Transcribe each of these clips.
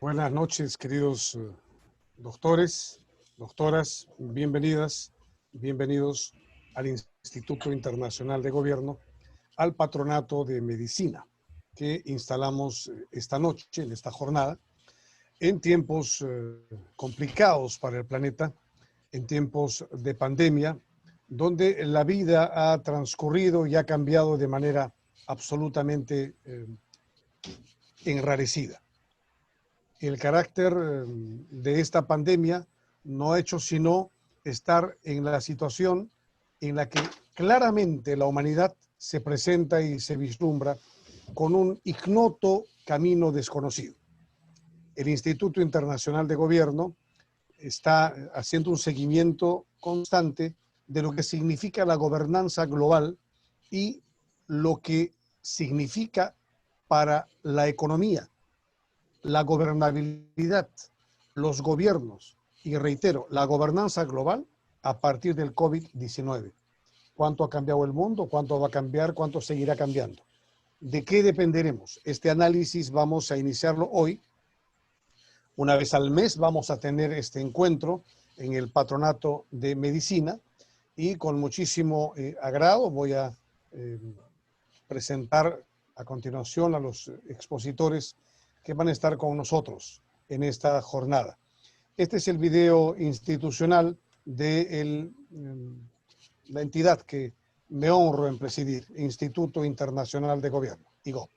Buenas noches, queridos doctores, doctoras, bienvenidas, bienvenidos al Instituto Internacional de Gobierno, al Patronato de Medicina que instalamos esta noche, en esta jornada, en tiempos complicados para el planeta, en tiempos de pandemia, donde la vida ha transcurrido y ha cambiado de manera absolutamente enrarecida. El carácter de esta pandemia no ha hecho sino estar en la situación en la que claramente la humanidad se presenta y se vislumbra con un ignoto camino desconocido. El Instituto Internacional de Gobierno está haciendo un seguimiento constante de lo que significa la gobernanza global y lo que significa para la economía, la gobernabilidad, los gobiernos y, reitero, la gobernanza global a partir del COVID-19. ¿Cuánto ha cambiado el mundo? ¿Cuánto va a cambiar? ¿Cuánto seguirá cambiando? ¿De qué dependeremos? Este análisis vamos a iniciarlo hoy. Una vez al mes vamos a tener este encuentro en el Patronato de Medicina y con muchísimo agrado voy a presentar a continuación a los expositores que van a estar con nosotros en esta jornada. Este es el video institucional de la entidad que me honro en presidir, Instituto Internacional de Gobierno, IGO.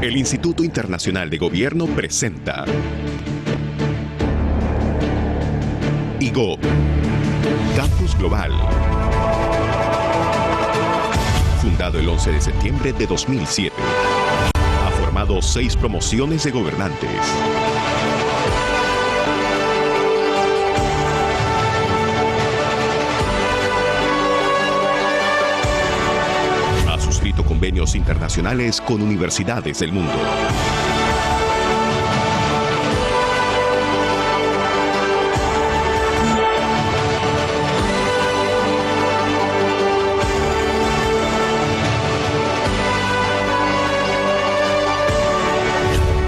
El Instituto Internacional de Gobierno presenta IGO, Campus Global. Fundado el 11 de septiembre de 2007. Ha formado 6 promociones de gobernantes. Ha suscrito convenios internacionales con universidades del mundo.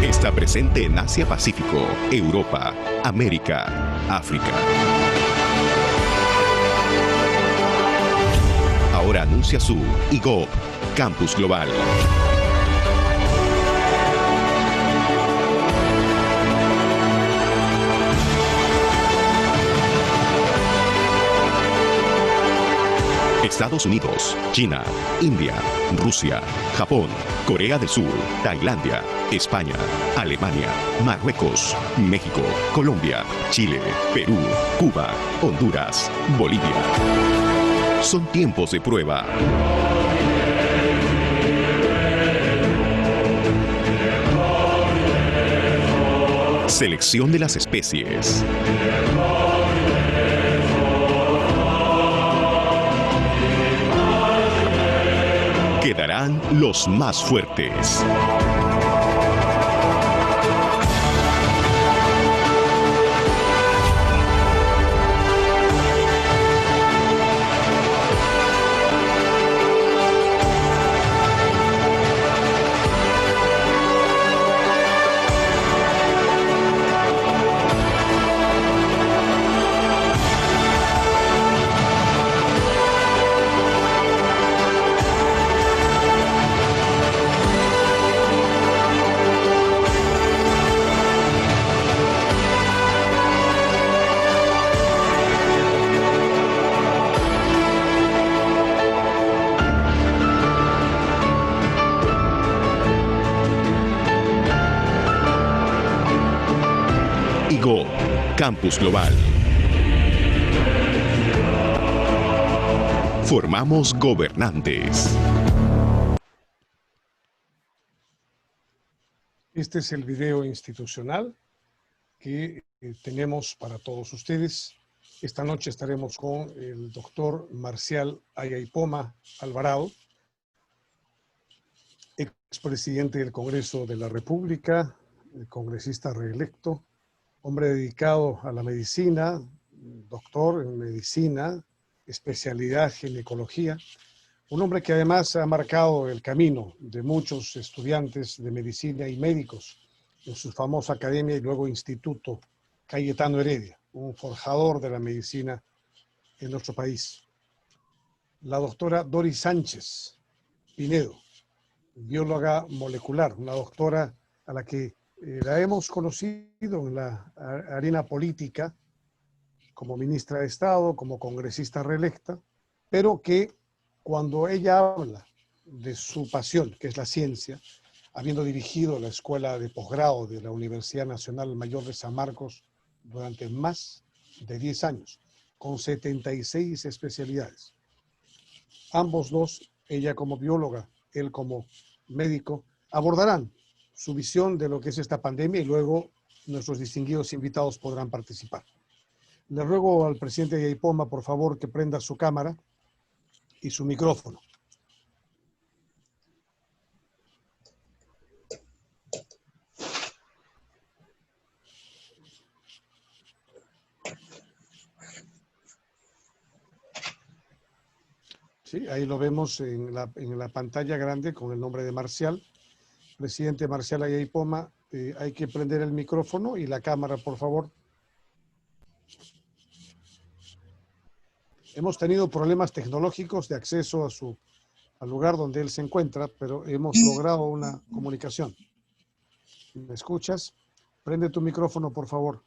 Está presente en Asia-Pacífico, Europa, América, África. Ahora anuncia su IGO, Campus Global. Estados Unidos, China, India, Rusia, Japón, Corea del Sur, Tailandia, España, Alemania, Marruecos, México, Colombia, Chile, Perú, Cuba, Honduras, Bolivia. Son tiempos de prueba. Selección de las especies. Quedarán los más fuertes. IGO, Campus Global. Formamos gobernantes. Este es el video institucional que tenemos para todos ustedes. Esta noche estaremos con el doctor Marcial Ayaipoma Alvarado, expresidente del Congreso de la República, congresista reelecto, hombre dedicado a la medicina, doctor en medicina, especialidad ginecología, un hombre que además ha marcado el camino de muchos estudiantes de medicina y médicos en su famosa academia y luego Instituto Cayetano Heredia, un forjador de la medicina en nuestro país. La doctora Doris Sánchez Pinedo, bióloga molecular, una doctora a la que la hemos conocido en la arena política como ministra de Estado, como congresista reelecta, pero que cuando ella habla de su pasión, que es la ciencia, habiendo dirigido la escuela de posgrado de la Universidad Nacional Mayor de San Marcos durante más de 10 años, con 76 especialidades. Ambos dos, ella como bióloga, él como médico, abordarán su visión de lo que es esta pandemia y luego nuestros distinguidos invitados podrán participar. Le ruego al presidente de IPOMA, por favor, que prenda su cámara y su micrófono. Sí, ahí lo vemos en la pantalla grande con el nombre de Marcial. Presidente Marcial Ayaypoma, hay que prender el micrófono y la cámara, por favor. Hemos tenido problemas tecnológicos de acceso al lugar donde él se encuentra, pero hemos logrado una comunicación. ¿Me escuchas? Prende tu micrófono, por favor.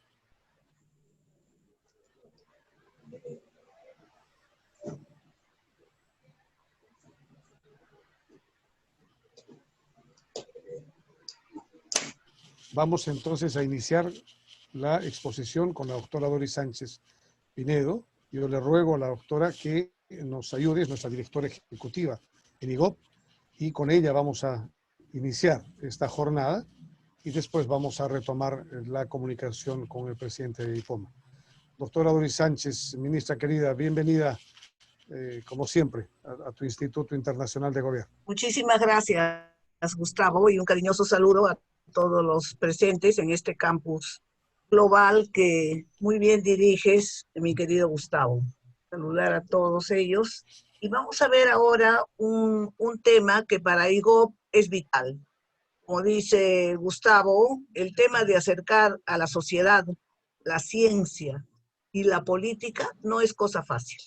Vamos entonces a iniciar la exposición con la doctora Doris Sánchez Pinedo. Yo le ruego a la doctora que nos ayude, es nuestra directora ejecutiva en IGOP, y con ella vamos a iniciar esta jornada y después vamos a retomar la comunicación con el presidente de IPOMA. Doctora Doris Sánchez, ministra querida, bienvenida, como siempre, a tu Instituto Internacional de Gobierno. Muchísimas gracias, Gustavo, y un cariñoso saludo a todos los presentes en este campus global que muy bien diriges, mi querido Gustavo. Saludar a todos ellos. Y vamos a ver ahora un tema que para IGOP es vital. Como dice Gustavo, el tema de acercar a la sociedad la ciencia y la política no es cosa fácil.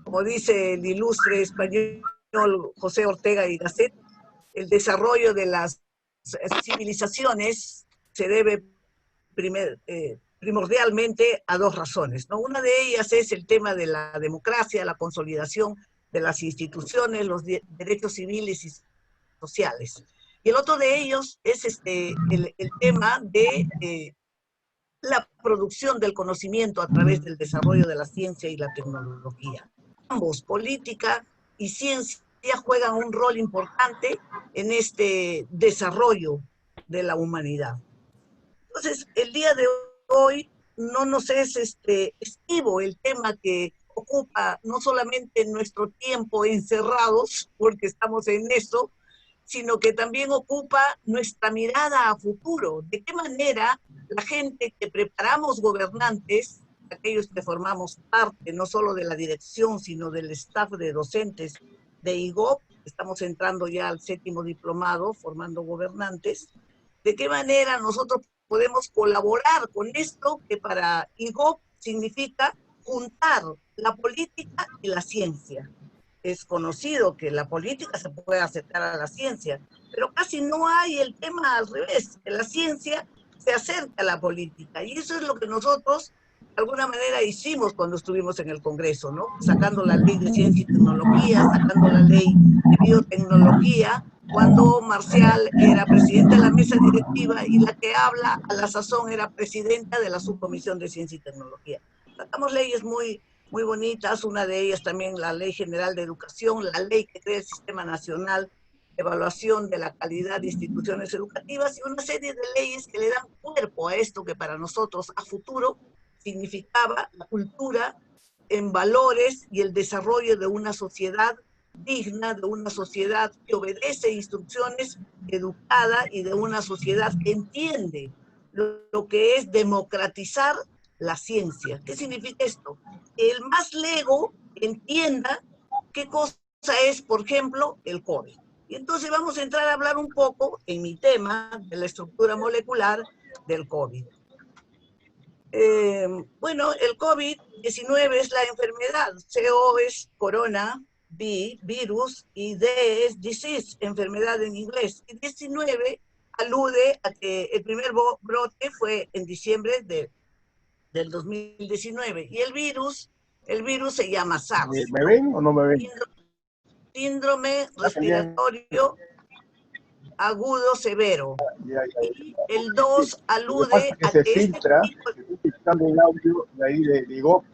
Como dice el ilustre español José Ortega y Gasset, el desarrollo de las civilizaciones se debe primordialmente a dos razones, ¿no? Una de ellas es el tema de la democracia, la consolidación de las instituciones, los derechos civiles y sociales. Y el otro de ellos es el tema de la producción del conocimiento a través del desarrollo de la ciencia y la tecnología. Ambos, política y ciencia, juegan un rol importante en este desarrollo de la humanidad. Entonces, el día de hoy no nos es esquivo el tema que ocupa no solamente nuestro tiempo encerrados, porque estamos en eso, sino que también ocupa nuestra mirada a futuro. ¿De qué manera la gente que preparamos gobernantes, aquellos que formamos parte no solo de la dirección, sino del staff de docentes de IGOP, estamos entrando ya al 7º diplomado, formando gobernantes, de qué manera nosotros podemos colaborar con esto que para IGOP significa juntar la política y la ciencia? Es conocido que la política se puede acercar a la ciencia, pero casi no hay el tema al revés, que la ciencia se acerca a la política, y eso es lo que nosotros de alguna manera hicimos cuando estuvimos en el Congreso, ¿no? Sacando la ley de ciencia y tecnología, sacando la ley de biotecnología, cuando Marcial era presidenta de la mesa directiva y la que habla a la sazón era presidenta de la subcomisión de ciencia y tecnología. Sacamos leyes muy bonitas, una de ellas también la Ley General de Educación, la ley que crea el Sistema Nacional de Evaluación de la Calidad de Instituciones Educativas, y una serie de leyes que le dan cuerpo a esto que para nosotros a futuro significaba la cultura en valores y el desarrollo de una sociedad digna, de una sociedad que obedece instrucciones, educada, y de una sociedad que entiende lo que es democratizar la ciencia. ¿Qué significa esto? El más lego, entienda qué cosa es, por ejemplo, el COVID. Y entonces vamos a entrar a hablar un poco en mi tema de la estructura molecular del COVID. Bueno, el COVID-19 es la enfermedad. CO es corona, B, virus, y D es disease, enfermedad en inglés. Y 19 alude a que el primer brote fue en diciembre del 2019. Y el virus se llama SARS. ¿Me ven o no me ven? Síndrome respiratorio agudo severo. Y el 2 alude a que que se filtra, estoy filtrando el audio de ahí digo,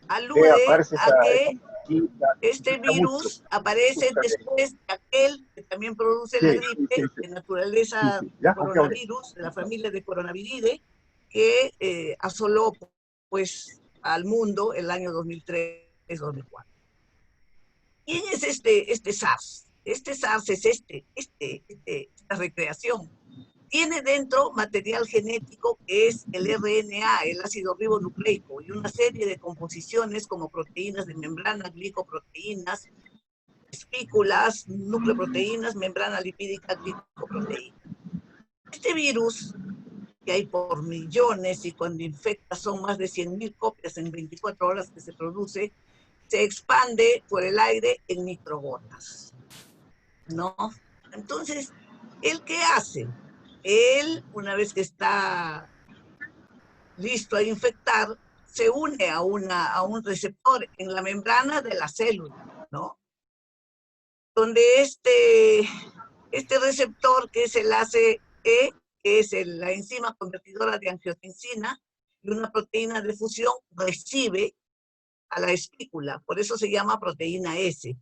alude a que chiquita, este virus aparece después de aquel que también produce la gripe, de naturaleza coronavirus, de la familia de coronaviridae, que asoló pues al mundo el año 2003-2004. ¿Quién es este SARS? Este SARS es esta recreación. Tiene dentro material genético que es el RNA, el ácido ribonucleico, y una serie de composiciones como proteínas de membrana, glicoproteínas, espículas, nucleoproteínas, membrana lipídica, glicoproteína. Este virus, que hay por millones y cuando infecta son más de 100.000 copias en 24 horas que se produce, se expande por el aire en microgotas, ¿no? Entonces, ¿él qué hace? Él, una vez que está listo a infectar, se une a un receptor en la membrana de la célula, ¿no? Donde este receptor, que es el ACE, que es la enzima convertidora de angiotensina, y una proteína de fusión, recibe a la espícula, por eso se llama proteína S.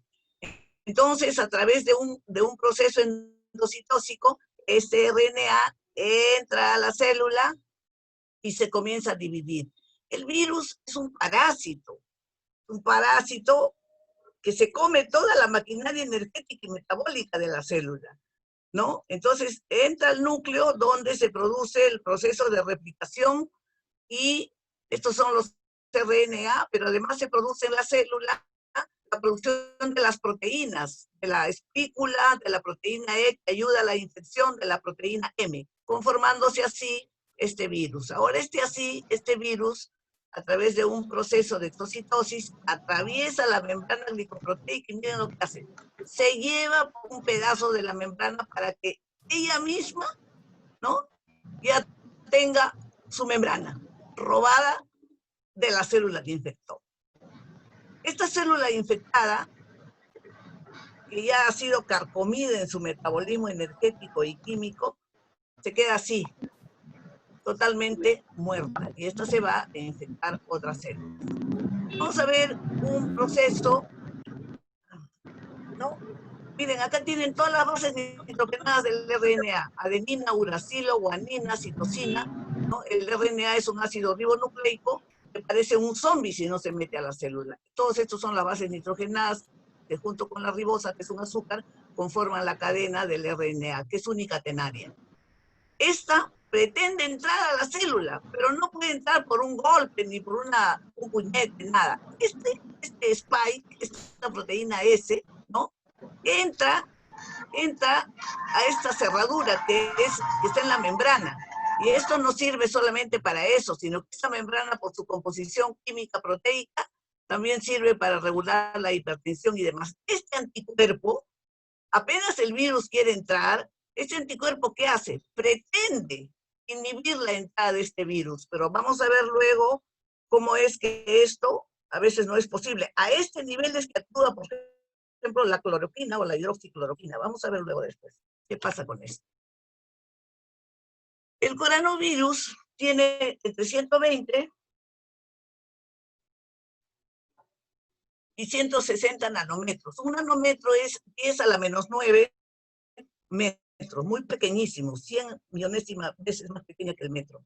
Entonces, a través de un proceso endocitóxico, este RNA entra a la célula y se comienza a dividir. El virus es un parásito que se come toda la maquinaria energética y metabólica de la célula, ¿no? Entonces, entra al núcleo donde se produce el proceso de replicación y estos son los RNA, pero además se produce en la célula la producción de las proteínas, de la espícula, de la proteína E, que ayuda a la infección de la proteína M, conformándose así este virus. Ahora este virus, a través de un proceso de exocitosis, atraviesa la membrana glicoproteica y miren lo que hace. Se lleva un pedazo de la membrana para que ella misma, ¿no?, ya tenga su membrana robada de la célula que infectó. Esta célula infectada, que ya ha sido carcomida en su metabolismo energético y químico, se queda así, totalmente muerta, y esta se va a infectar otras células. Vamos a ver un proceso, ¿no? Miren, acá tienen todas las bases nitrogenadas del RNA, adenina, uracilo, guanina, citosina, ¿no? El RNA es un ácido ribonucleico que parece un zombie si no se mete a la célula. Todos estos son las bases nitrogenadas que junto con la ribosa, que es un azúcar, conforman la cadena del RNA, que es unicatenaria. Esta pretende entrar a la célula, pero no puede entrar por un golpe, ni por un puñete, nada. Este spike, esta proteína S, ¿no?, entra a esta cerradura que está en la membrana. Y esto no sirve solamente para eso, sino que esta membrana, por su composición química proteica, también sirve para regular la hipertensión y demás. Este anticuerpo, apenas el virus quiere entrar, este anticuerpo, ¿qué hace? Pretende inhibir la entrada de este virus, pero vamos a ver luego cómo es que esto a veces no es posible. A este nivel es que actúa, por ejemplo, la cloroquina o la hidroxicloroquina. Vamos a ver luego después qué pasa con esto. El coronavirus tiene entre 120 y 160 nanómetros. Un nanómetro es 10 a la menos 9 metros, muy pequeñísimo, 100 millonésimas veces más pequeña que el metro.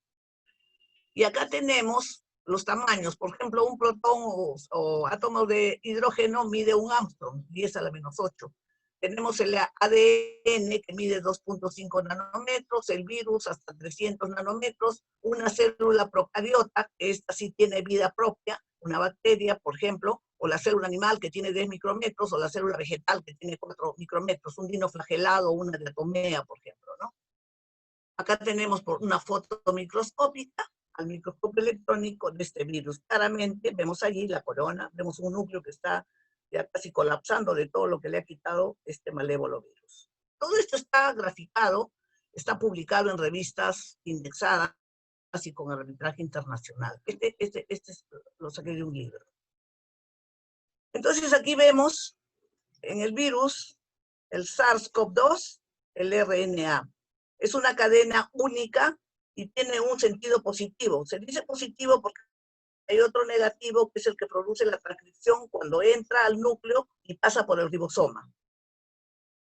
Y acá tenemos los tamaños. Por ejemplo, un protón o átomo de hidrógeno mide un Armstrong, 10 a la menos 8. tenemos el ADN que mide 2.5 nanómetros, el virus hasta 300 nanómetros, una célula procariota, que esta sí tiene vida propia, una bacteria, por ejemplo, o la célula animal que tiene 10 micrómetros, o la célula vegetal que tiene 4 micrómetros, un dinoflagelado o una diatomea, por ejemplo, ¿no? Acá tenemos por una foto microscópica al microscopio electrónico de este virus. Claramente vemos allí la corona, vemos un núcleo que está ya casi colapsando de todo lo que le ha quitado este malévolo virus. Todo esto está graficado, está publicado en revistas indexadas y con arbitraje internacional. Lo saqué de un libro. Entonces aquí vemos en el virus el SARS-CoV-2, el RNA. Es una cadena única y tiene un sentido positivo. Se dice positivo porque hay otro negativo que es el que produce la transcripción cuando entra al núcleo y pasa por el ribosoma.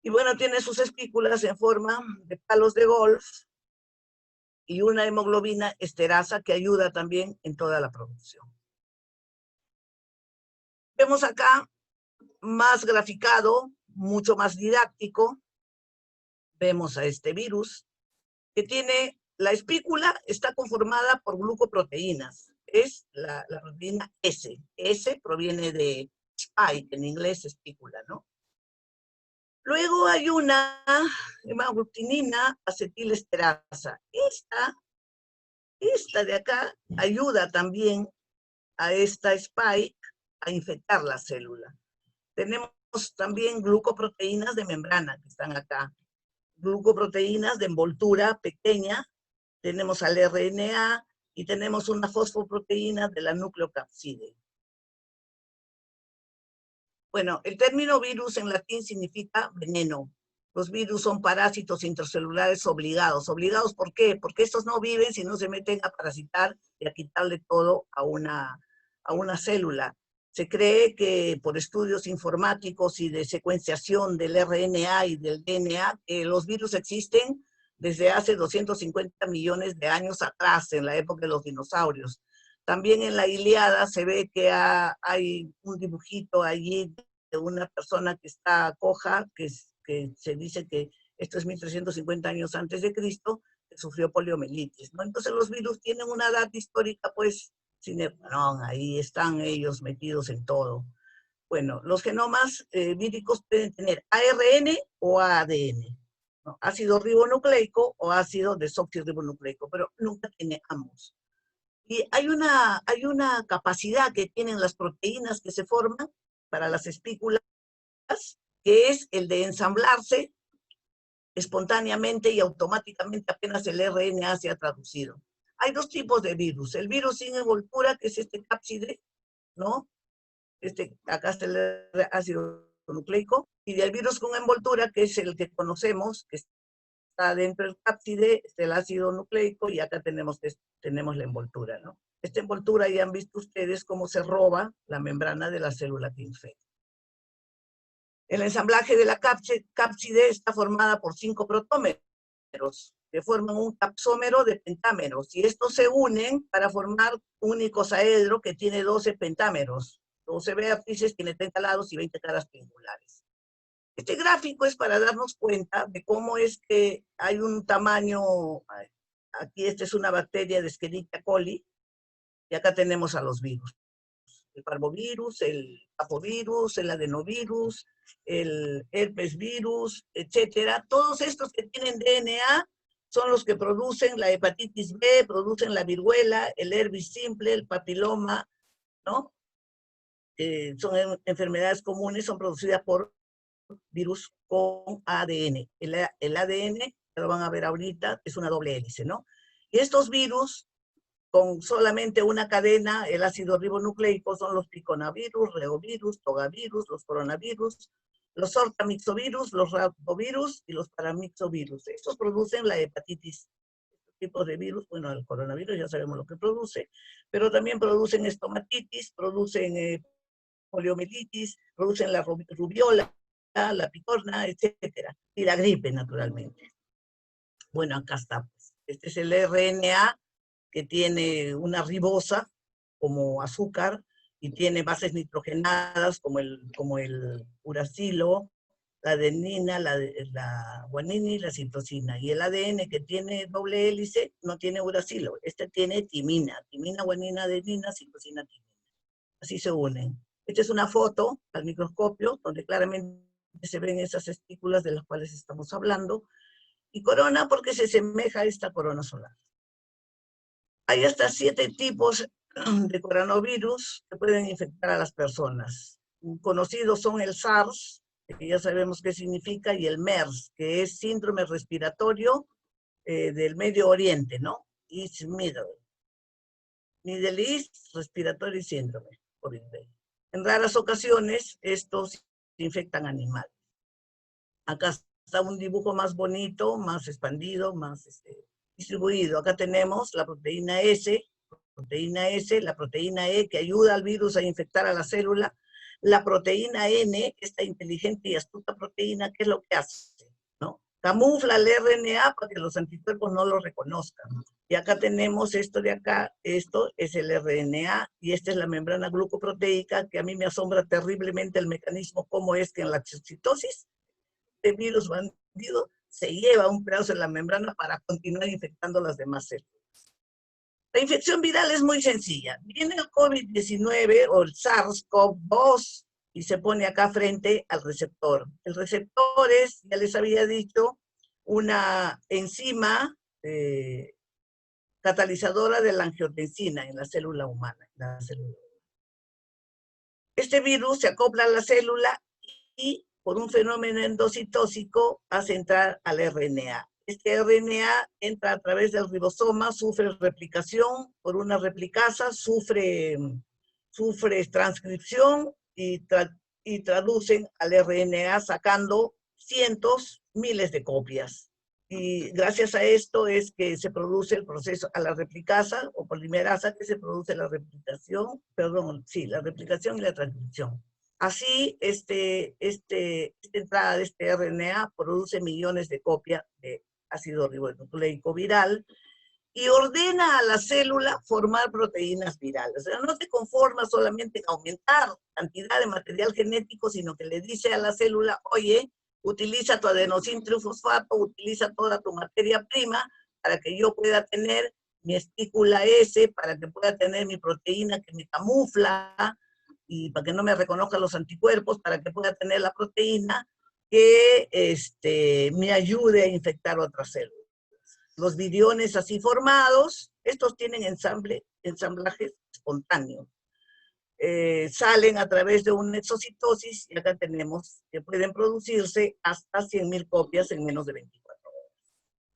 Y bueno, tiene sus espículas en forma de palos de golf y una hemoglobina esterasa que ayuda también en toda la producción. Vemos acá más graficado, mucho más didáctico. Vemos a este virus que tiene, la espícula está conformada por glucoproteínas. Es la proteína S. S proviene de spike, en inglés espícula, ¿no? Luego hay una hemaglutinina acetilesterasa. Esta de acá ayuda también a esta spike a infectar la célula. Tenemos también glucoproteínas de membrana que están acá. Glucoproteínas de envoltura pequeña. Tenemos al RNA y tenemos una fosfoproteína de la nucleocapside. Bueno, el término virus en latín significa veneno. Los virus son parásitos intracelulares obligados. ¿Obligados por qué? Porque estos no viven si no se meten a parasitar y a quitarle todo a una célula. Se cree que por estudios informáticos y de secuenciación del RNA y del DNA, los virus existen desde hace 250 millones de años atrás, en la época de los dinosaurios. También en la Ilíada se ve que hay un dibujito allí de una persona que está coja, que se dice que esto es 1350 años antes de Cristo, que sufrió poliomielitis, ¿no? Entonces los virus tienen una edad histórica, pues, no, ahí están ellos metidos en todo. Bueno, los genomas víricos pueden tener ARN o ADN, ¿no? Ácido ribonucleico o ácido desoxirribonucleico, pero nunca tiene ambos. Y hay una capacidad que tienen las proteínas que se forman para las espículas, que es el de ensamblarse espontáneamente y automáticamente apenas el RNA se ha traducido. Hay dos tipos de virus. El virus sin envoltura, que es este cápside, ¿no? Acá está el ácido nucleico, y del virus con envoltura, que es el que conocemos, que está dentro del cápside, el ácido nucleico, y acá tenemos la envoltura, ¿no? Esta envoltura ya han visto ustedes cómo se roba la membrana de la célula que infecta. El ensamblaje de la cápside está formada por 5 protómeros, que forman un capsómero de pentámeros, y estos se unen para formar un icosaedro que tiene 12 pentámeros. 12 vértices, tiene 30 lados y 20 caras triangulares. Este gráfico es para darnos cuenta de cómo es que hay un tamaño, aquí esta es una bacteria de Escherichia coli, y acá tenemos a los virus. El parvovirus, el papovirus, el adenovirus, el herpesvirus, etcétera. Todos estos que tienen DNA son los que producen la hepatitis B, producen la viruela, el herpes simple, el papiloma, ¿no? Son enfermedades comunes, son producidas por virus con ADN. El ADN, que lo van a ver ahorita, es una doble hélice, ¿no? Y estos virus, con solamente una cadena, el ácido ribonucleico, son los piconavirus, reovirus, togavirus, los coronavirus, los ortamixovirus, los rabovirus y los paramixovirus. Estos producen la hepatitis. Estos tipos de virus, bueno, el coronavirus ya sabemos lo que produce, pero también producen estomatitis, producen poliomielitis, producen la rubiola, la picorna, etcétera, y la gripe, naturalmente. Bueno, acá está, pues. Este es el RNA, que tiene una ribosa como azúcar y tiene bases nitrogenadas como el uracilo, la adenina, la guanina y la citosina. Y el ADN que tiene doble hélice no tiene uracilo, este tiene timina, guanina, adenina, citosina, timina. Así se unen. Esta es una foto al microscopio donde claramente se ven esas espículas de las cuales estamos hablando, y corona porque se asemeja a esta corona solar. Hay hasta 7 tipos de coronavirus que pueden infectar a las personas. Conocidos son el SARS, que ya sabemos qué significa, y el MERS, que es síndrome respiratorio del Medio Oriente, ¿no? East Middle East Respiratory Syndrome, por inglés. En raras ocasiones, estos infectan animales. Acá está un dibujo más bonito, más expandido, más distribuido. Acá tenemos la proteína S, la proteína E que ayuda al virus a infectar a la célula, la proteína N, esta inteligente y astuta proteína, ¿qué es lo que hace? ¿No? Camufla el RNA para que los anticuerpos no lo reconozcan. Y acá tenemos esto de acá, esto es el RNA, y esta es la membrana glucoproteica, que a mí me asombra terriblemente el mecanismo, cómo es que en la citosis, el virus bandido se lleva un pedazo de la membrana para continuar infectando las demás células. La infección viral es muy sencilla. Viene el COVID-19 o el SARS-CoV-2 y se pone acá frente al receptor. El receptor es, ya les había dicho, una enzima catalizadora de la angiotensina en la célula humana. Este virus se acopla a la célula y por un fenómeno endocitósico hace entrar al RNA. Este RNA entra a través del ribosoma, sufre replicación por una replicasa, sufre transcripción y traducen al RNA sacando cientos, miles de copias. Y gracias a esto es que se produce el proceso a la replicasa o polimerasa, que se produce la replicación, la replicación y la transcripción. Así, esta entrada de este RNA produce millones de copias de ácido ribonucleico viral y ordena a la célula formar proteínas virales. O sea, no se conforma solamente en aumentar cantidad de material genético, sino que le dice a la célula, oye, utiliza tu adenosín trifosfato, utiliza toda tu materia prima para que yo pueda tener mi espícula S, para que pueda tener mi proteína que me camufla, y para que no me reconozcan los anticuerpos, para que pueda tener la proteína que me ayude a infectar otras células. Los viriones así formados, estos tienen ensamblaje espontáneo. Salen a través de una exocitosis, y acá tenemos que pueden producirse hasta 100.000 copias en menos de 24 horas.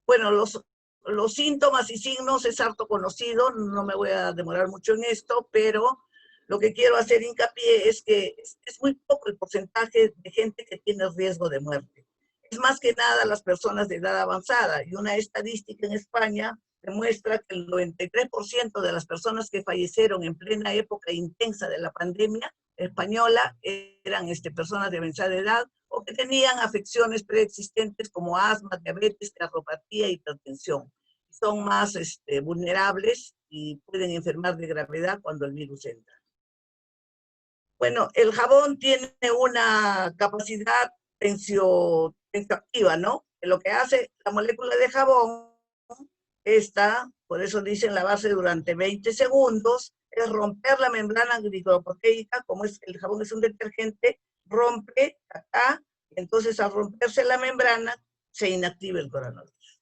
Bueno, los síntomas y signos es harto conocido, no me voy a demorar mucho en esto, pero lo que quiero hacer hincapié es que es muy poco el porcentaje de gente que tiene riesgo de muerte. Es más que nada las personas de edad avanzada, y una estadística en España demuestra que el 93% de las personas que fallecieron en plena época intensa de la pandemia española eran personas de avanzada edad o que tenían afecciones preexistentes como asma, diabetes, cardiopatía y hipertensión. Son más vulnerables y pueden enfermar de gravedad cuando el virus entra. Bueno, el jabón tiene una capacidad tensioactiva, ¿no? Lo que hace la molécula de jabón, por eso dicen la base durante 20 segundos, es romper la membrana glicoproteica, como el jabón es un detergente, rompe acá, entonces al romperse la membrana, se inactiva el coronavirus.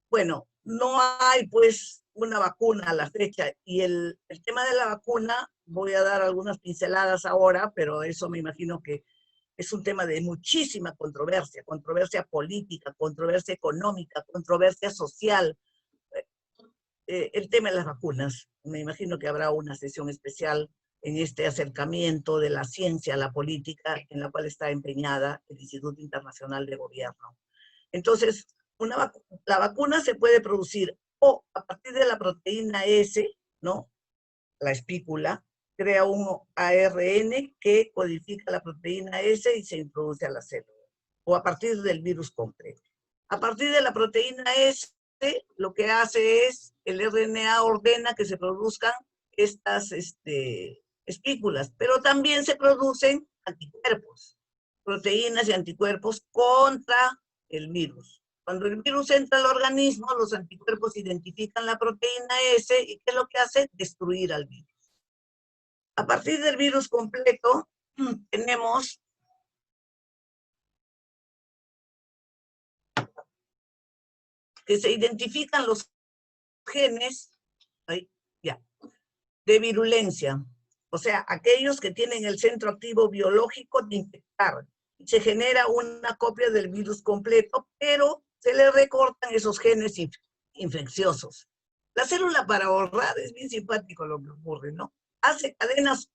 Bueno, no hay pues una vacuna a la fecha, y el tema de la vacuna, voy a dar algunas pinceladas ahora, pero eso me imagino que es un tema de muchísima controversia, controversia política, controversia económica, controversia social. El tema de las vacunas, me imagino que habrá una sesión especial en este acercamiento de la ciencia a la política, en la cual está empeñada el Instituto Internacional de Gobierno. Entonces, la vacuna se puede producir o a partir de la proteína S, ¿no? La espícula, crea un ARN que codifica la proteína S y se introduce a la célula, o a partir del virus completo. A partir de la proteína S, lo que hace es, el RNA ordena que se produzcan estas espículas, pero también se producen anticuerpos. proteínas y anticuerpos contra el virus. Cuando el virus entra al organismo, los anticuerpos identifican la proteína S y ¿qué es lo que hace? Destruir al virus. A partir del virus completo, tenemos que se identifican los genes de virulencia, o sea, aquellos que tienen el centro activo biológico de infectar. Se genera una copia del virus completo, pero se le recortan esos genes infecciosos. La célula, para ahorrar, es bien simpático lo que ocurre, ¿no? Hace cadenas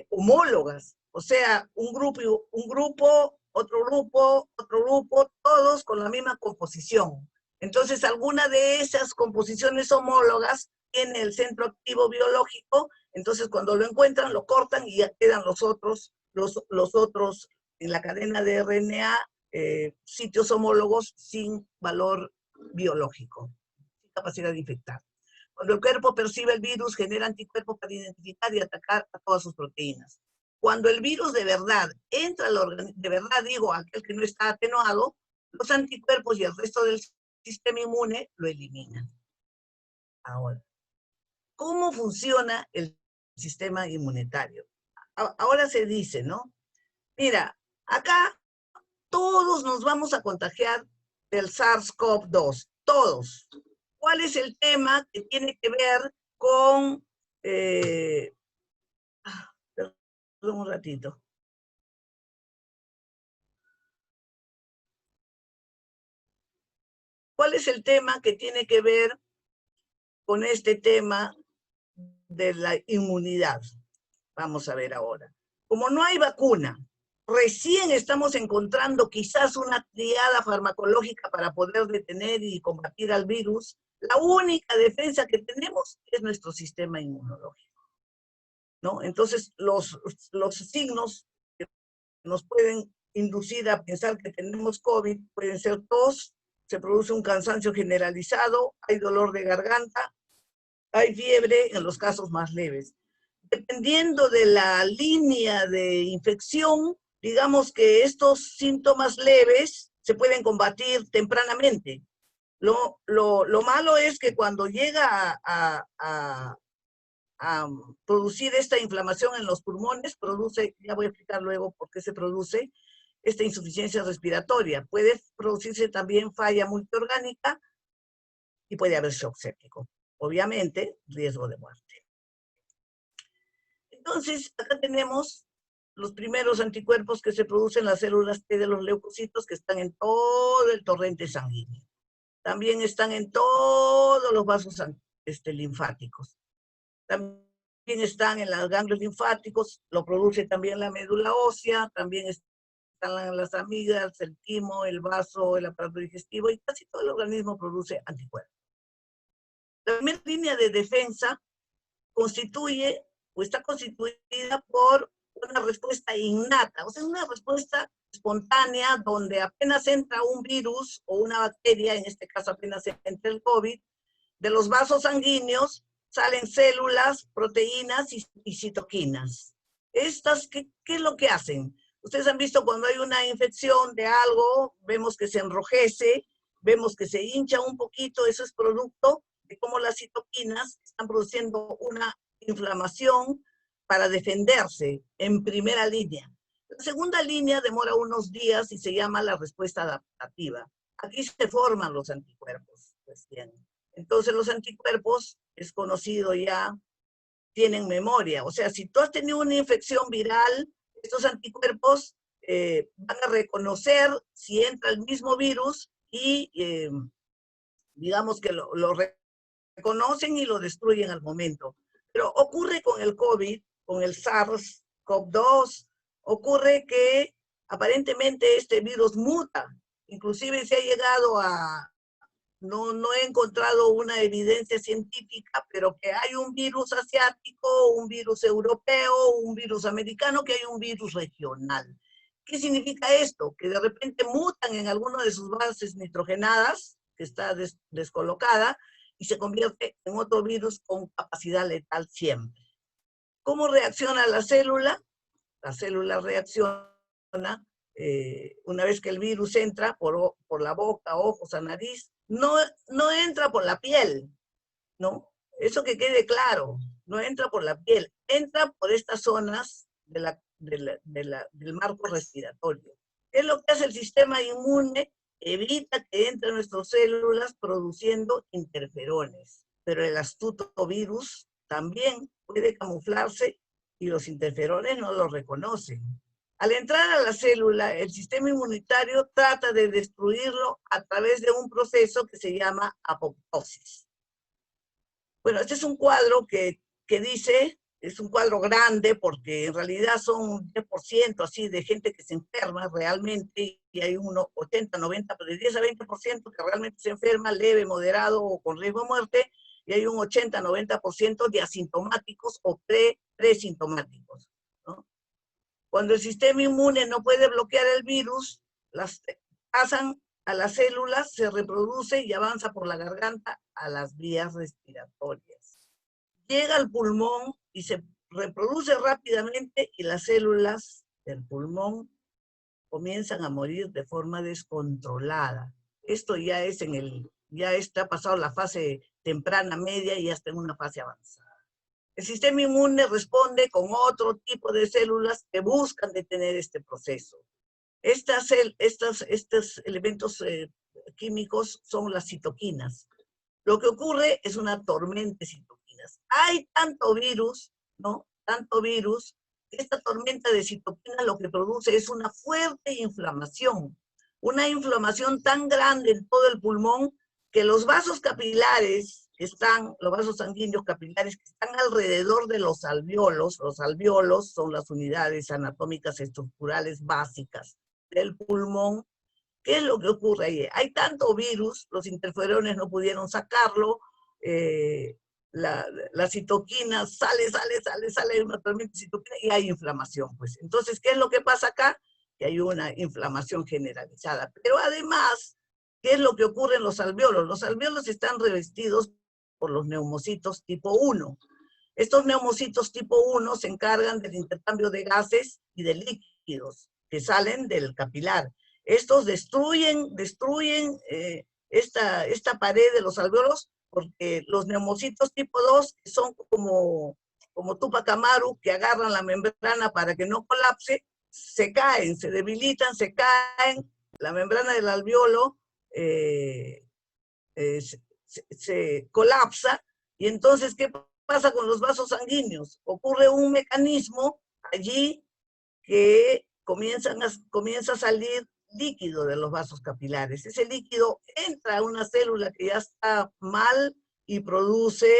homólogas, o sea, un grupo, otro grupo, todos con la misma composición. Entonces, alguna de esas composiciones homólogas tiene el centro activo biológico, entonces cuando lo encuentran, lo cortan y ya quedan los otros en la cadena de RNA, sitios homólogos sin valor biológico, sin capacidad de infectar. Cuando el cuerpo percibe el virus, genera anticuerpos para identificar y atacar a todas sus proteínas. Cuando el virus de verdad entra al organismo, de verdad digo, aquel que no está atenuado, los anticuerpos y el resto del sistema inmune lo eliminan. Ahora, ¿cómo funciona el sistema inmunitario? Ahora se dice, ¿no? Mira, acá todos nos vamos a contagiar del SARS-CoV-2, todos. ¿Cuál es el tema que tiene que ver con... perdón un ratito. ¿Cuál es el tema que tiene que ver con este tema de la inmunidad? Vamos a ver ahora. Como no hay vacuna, recién estamos encontrando quizás una triada farmacológica para poder detener y combatir al virus, la única defensa que tenemos es nuestro sistema inmunológico, ¿no? Entonces, los signos que nos pueden inducir a pensar que tenemos COVID pueden ser tos, se produce un cansancio generalizado, hay dolor de garganta, hay fiebre en los casos más leves. Dependiendo de la línea de infección, digamos que estos síntomas leves se pueden combatir tempranamente. Lo malo es que cuando llega a producir esta inflamación en los pulmones, produce, ya voy a explicar luego por qué se produce, esta insuficiencia respiratoria. Puede producirse también falla multiorgánica y puede haber shock séptico. Obviamente, riesgo de muerte. Entonces, acá tenemos los primeros anticuerpos que se producen en las células T de los leucocitos, que están en todo el torrente sanguíneo. También están en todos los vasos linfáticos. También están en los ganglios linfáticos, lo produce también la médula ósea, también están las amígdalas, el timo, el vaso, el aparato digestivo, y casi todo el organismo produce anticuerpos. La primera línea de defensa constituye o está constituida por una respuesta innata, o sea, una respuesta espontánea donde apenas entra un virus o una bacteria, en este caso apenas entra el COVID, de los vasos sanguíneos salen células, proteínas y citoquinas. Estas, ¿qué es lo que hacen? Ustedes han visto cuando hay una infección de algo, vemos que se enrojece, vemos que se hincha un poquito, eso es producto de cómo las citoquinas están produciendo una inflamación para defenderse en primera línea. La segunda línea demora unos días y se llama la respuesta adaptativa. Aquí se forman los anticuerpos recién. Entonces los anticuerpos, es conocido ya, tienen memoria. O sea, si tú has tenido una infección viral, estos anticuerpos van a reconocer si entra el mismo virus y digamos que lo reconocen y lo destruyen al momento. Pero ocurre con el COVID, con el SARS-CoV-2, ocurre que aparentemente este virus muta. Inclusive se ha llegado a, no he encontrado una evidencia científica, pero que hay un virus asiático, un virus europeo, un virus americano, que hay un virus regional. ¿Qué significa esto? Que de repente mutan en alguna de sus bases nitrogenadas, que está descolocada, y se convierte en otro virus con capacidad letal siempre. ¿Cómo reacciona la célula? La célula reacciona una vez que el virus entra por la boca, ojos, a nariz, no entra por la piel, ¿no? Eso que quede claro, no entra por la piel, entra por estas zonas del marco respiratorio. ¿Qué es lo que hace el sistema inmune? Evita que entren nuestras células produciendo interferones. Pero el astuto virus también puede camuflarse y los interferones no lo reconocen. Al entrar a la célula, el sistema inmunitario trata de destruirlo a través de un proceso que se llama apoptosis. Bueno, este es un cuadro que dice, es un cuadro grande porque en realidad son un 10% así de gente que se enferma realmente y hay unos 80, 90, pero de 10 a 20% que realmente se enferma, leve, moderado o con riesgo de muerte, y hay un 80, 90% de asintomáticos o presintomáticos, ¿no? Cuando el sistema inmune no puede bloquear el virus, pasan a las células, se reproduce y avanza por la garganta a las vías respiratorias. Llega al pulmón y se reproduce rápidamente y las células del pulmón comienzan a morir de forma descontrolada. Esto ya es ya está pasado la fase temprana, media y hasta en una fase avanzada. El sistema inmune responde con otro tipo de células que buscan detener este proceso. Estos elementos químicos son las citoquinas. Lo que ocurre es una tormenta de citoquinas. Hay tanto virus, ¿no? Tanto virus, que esta tormenta de citoquinas lo que produce es una fuerte inflamación. Una inflamación tan grande en todo el pulmón que los vasos capilares los vasos sanguíneos capilares que están alrededor de los alvéolos son las unidades anatómicas estructurales básicas del pulmón. ¿Qué es lo que ocurre ahí? Hay tanto virus, los interferones no pudieron sacarlo, la citoquina sale una tormenta de citoquina y hay inflamación, pues. Entonces, ¿qué es lo que pasa acá? Que hay una inflamación generalizada. Pero además, ¿qué es lo que ocurre en los alvéolos? Los alvéolos están revestidos por los neumocitos tipo 1. Estos neumocitos tipo 1 se encargan del intercambio de gases y de líquidos que salen del capilar. Estos destruyen esta pared de los alvéolos porque los neumocitos tipo 2, que son como Tupac Amaru, que agarran la membrana para que no colapse, se caen, se debilitan, se caen, la membrana del alvéolo se colapsa, y entonces, ¿qué pasa con los vasos sanguíneos? Ocurre un mecanismo allí que comienza a salir líquido de los vasos capilares. Ese líquido entra a una célula que ya está mal y produce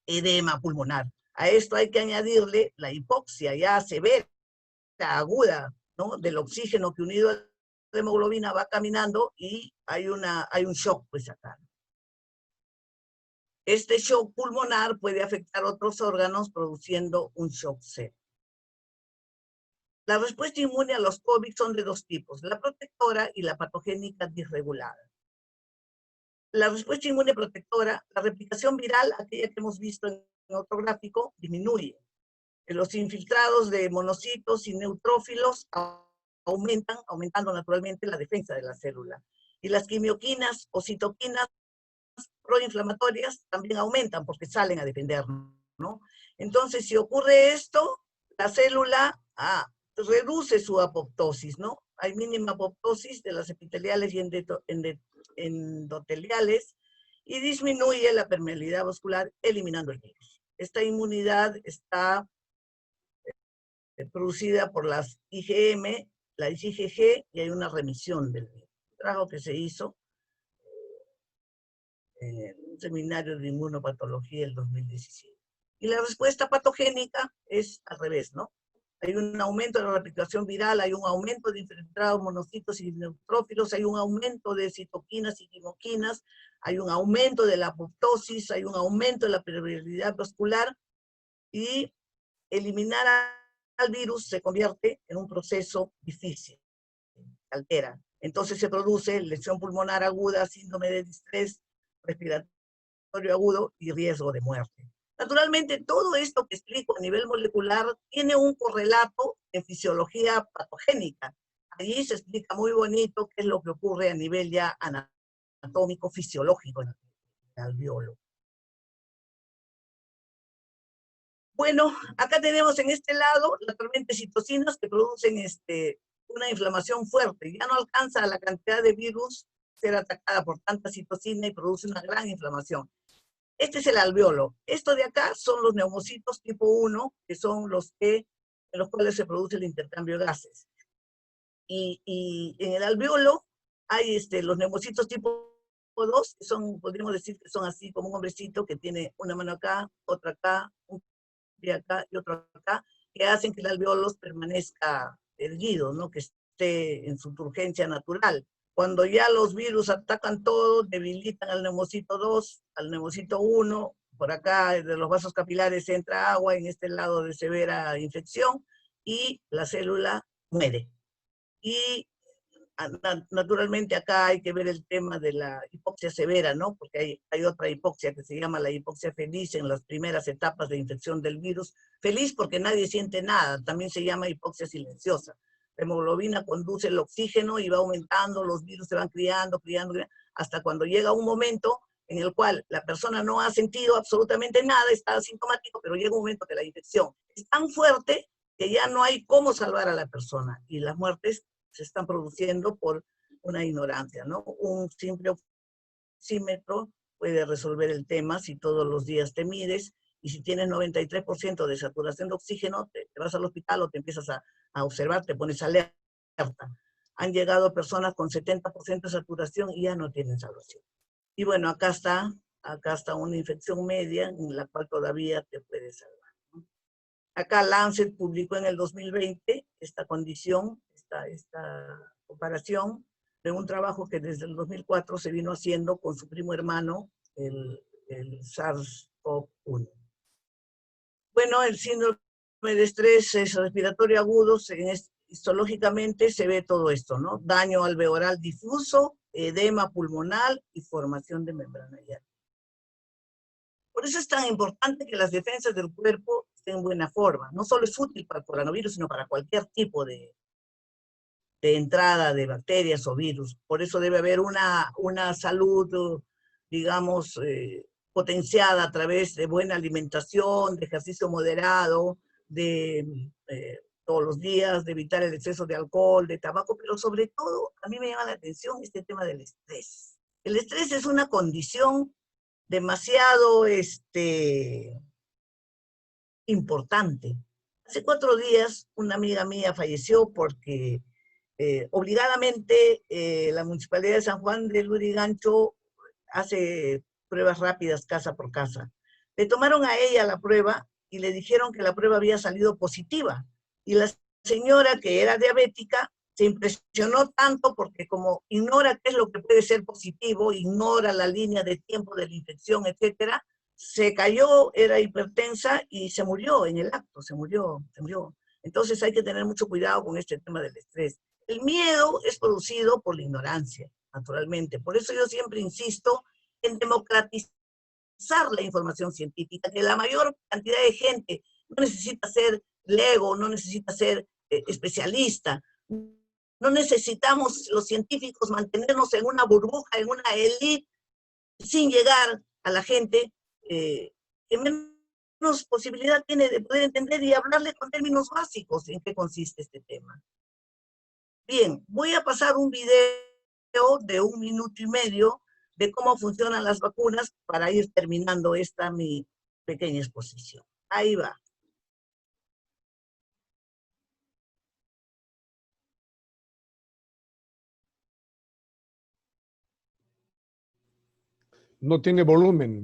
edema pulmonar. A esto hay que añadirle la hipoxia ya severa, aguda, ¿no? Del oxígeno que unido a la hemoglobina va caminando y hay un shock, pues acá. Este shock pulmonar puede afectar otros órganos produciendo un shock severo. La respuesta inmune a los COVID son de dos tipos, la protectora y la patogénica disregulada. La respuesta inmune protectora, la replicación viral, aquella que hemos visto en otro gráfico, disminuye. Los infiltrados de monocitos y neutrófilos aumentando naturalmente la defensa de la célula. Y las quimioquinas o citoquinas proinflamatorias también aumentan porque salen a defender, ¿no? Entonces, si ocurre esto, la célula reduce su apoptosis, ¿no? Hay mínima apoptosis de las epiteliales y endoteliales y disminuye la permeabilidad vascular eliminando el virus. Esta inmunidad está producida por las IgM, la IgG, y hay una remisión del virus. Un trabajo que se hizo en un seminario de inmunopatología el 2017. Y la respuesta patogénica es al revés, ¿no? Hay un aumento de la replicación viral, hay un aumento de infiltrados monocitos y neutrófilos, hay un aumento de citoquinas y quimoquinas, hay un aumento de la apoptosis, hay un aumento de la permeabilidad vascular, y eliminar al virus se convierte en un proceso difícil, altera. Entonces se produce lesión pulmonar aguda, síndrome de distrés respiratorio agudo y riesgo de muerte. Naturalmente, todo esto que explico a nivel molecular tiene un correlato en fisiología patogénica. Allí se explica muy bonito qué es lo que ocurre a nivel ya anatómico, fisiológico en el alveolo. Bueno, acá tenemos en este lado las tormentas citocinas que producen una inflamación fuerte. Ya no alcanza la cantidad de virus ser atacada por tanta citocina y produce una gran inflamación. Este es el alveolo. Esto de acá son los neumocitos tipo 1, que son en los cuales se produce el intercambio de gases. Y en el alveolo hay los neumocitos tipo 2, que son, podríamos decir que son así como un hombrecito que tiene una mano acá, otra acá, un pie acá y otro acá, que hacen que el alveolo permanezca erguido, ¿no? Que esté en su turgencia natural. Cuando ya los virus atacan todo, debilitan al neumocito 2, al neumocito 1, por acá de los vasos capilares entra agua, en este lado de severa infección, y la célula muere. Y naturalmente acá hay que ver el tema de la hipoxia severa, ¿no? Porque hay otra hipoxia que se llama la hipoxia feliz en las primeras etapas de infección del virus. Feliz porque nadie siente nada, también se llama hipoxia silenciosa. La hemoglobina conduce el oxígeno y va aumentando, los virus se van criando, hasta cuando llega un momento en el cual la persona no ha sentido absolutamente nada, está asintomático, pero llega un momento que la infección es tan fuerte que ya no hay cómo salvar a la persona y las muertes se están produciendo por una ignorancia, ¿no? Un simple oxímetro puede resolver el tema si todos los días te mides y si tienes 93% de saturación de oxígeno, te vas al hospital o te empiezas a observar, te pones alerta. Han llegado personas con 70% de saturación y ya no tienen salvación. Y bueno, acá está una infección media en la cual todavía te puedes salvar, ¿no? Acá Lancet publicó en el 2020 esta condición, esta comparación de un trabajo que desde el 2004 se vino haciendo con su primo hermano, el SARS-CoV-1. Bueno, el síndrome de estrés respiratorio agudo, histológicamente se ve todo esto, ¿no? Daño alveolar difuso, edema pulmonar y formación de membrana hiatal. Por eso es tan importante que las defensas del cuerpo estén en buena forma. No solo es útil para el coronavirus, sino para cualquier tipo de entrada de bacterias o virus. Por eso debe haber una salud, digamos, potenciada a través de buena alimentación, de ejercicio moderado, de todos los días, de evitar el exceso de alcohol, de tabaco, pero sobre todo, a mí me llama la atención este tema del estrés. El estrés es una condición demasiado importante. Hace 4 días una amiga mía falleció porque obligadamente la Municipalidad de San Juan de Lurigancho hace pruebas rápidas casa por casa. Le tomaron a ella la prueba y le dijeron que la prueba había salido positiva. Y la señora, que era diabética, se impresionó tanto porque como ignora qué es lo que puede ser positivo, ignora la línea de tiempo de la infección, etcétera, se cayó, era hipertensa y se murió en el acto, se murió. Entonces hay que tener mucho cuidado con este tema del estrés. El miedo es producido por la ignorancia, naturalmente. Por eso yo siempre insisto en democratizar la información científica, que la mayor cantidad de gente no necesita ser lego, no necesita ser especialista. No necesitamos los científicos mantenernos en una burbuja, en una élite, sin llegar a la gente que menos posibilidad tiene de poder entender y hablarle con términos básicos en qué consiste este tema. Bien, voy a pasar un video de 1 minuto y medio de cómo funcionan las vacunas para ir terminando mi pequeña exposición. Ahí va. No tiene volumen.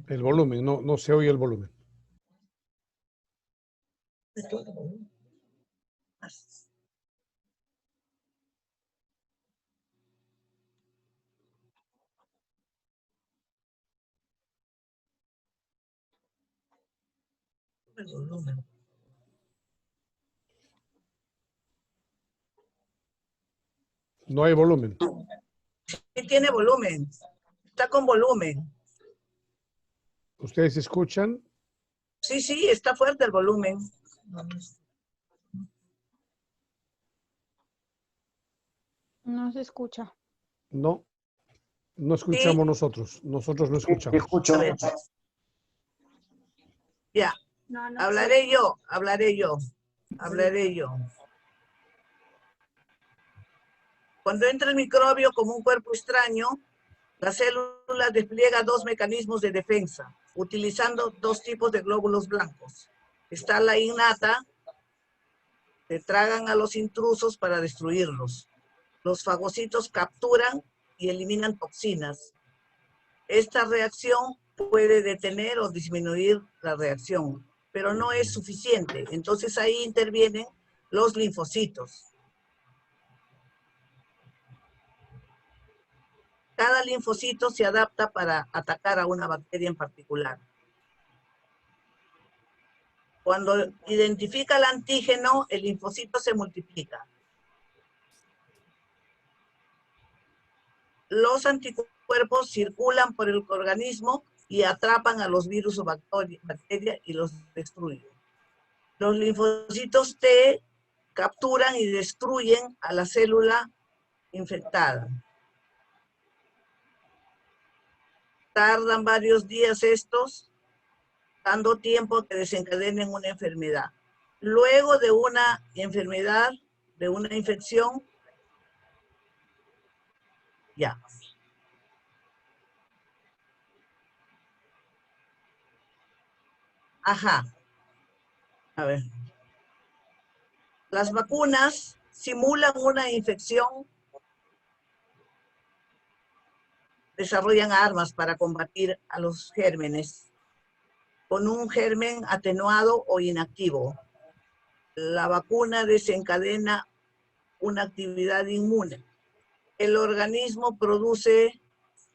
El volumen, no se oye el volumen. El volumen. No hay volumen. Sí tiene volumen. Está con volumen. ¿Ustedes escuchan? Sí, sí, está fuerte el volumen. No se escucha. No, no Sí, escuchamos nosotros. Nosotros no Te escuchamos. escucho. a ver. Ya, No, no hablaré yo, hablaré yo, hablaré yo. Cuando entra el microbio como un cuerpo extraño, la célula despliega dos mecanismos de defensa, utilizando dos tipos de glóbulos blancos. Está la innata, que tragan a los intrusos para destruirlos. Los fagocitos capturan y eliminan toxinas. Esta reacción puede detener o disminuir la reacción, pero no es suficiente. Entonces ahí intervienen los linfocitos. Cada linfocito se adapta para atacar a una bacteria en particular. Cuando identifica el antígeno, el linfocito se multiplica. Los anticuerpos circulan por el organismo y atrapan a los virus o bacterias y los destruyen. Los linfocitos T capturan y destruyen a la célula infectada. Tardan varios días estos, dando tiempo a que desencadenen una enfermedad. Luego de una enfermedad, de una infección, ya. Ajá. A ver. Las vacunas simulan una infección, desarrollan armas para combatir a los gérmenes con un germen atenuado o inactivo. La vacuna desencadena una actividad inmune. El organismo produce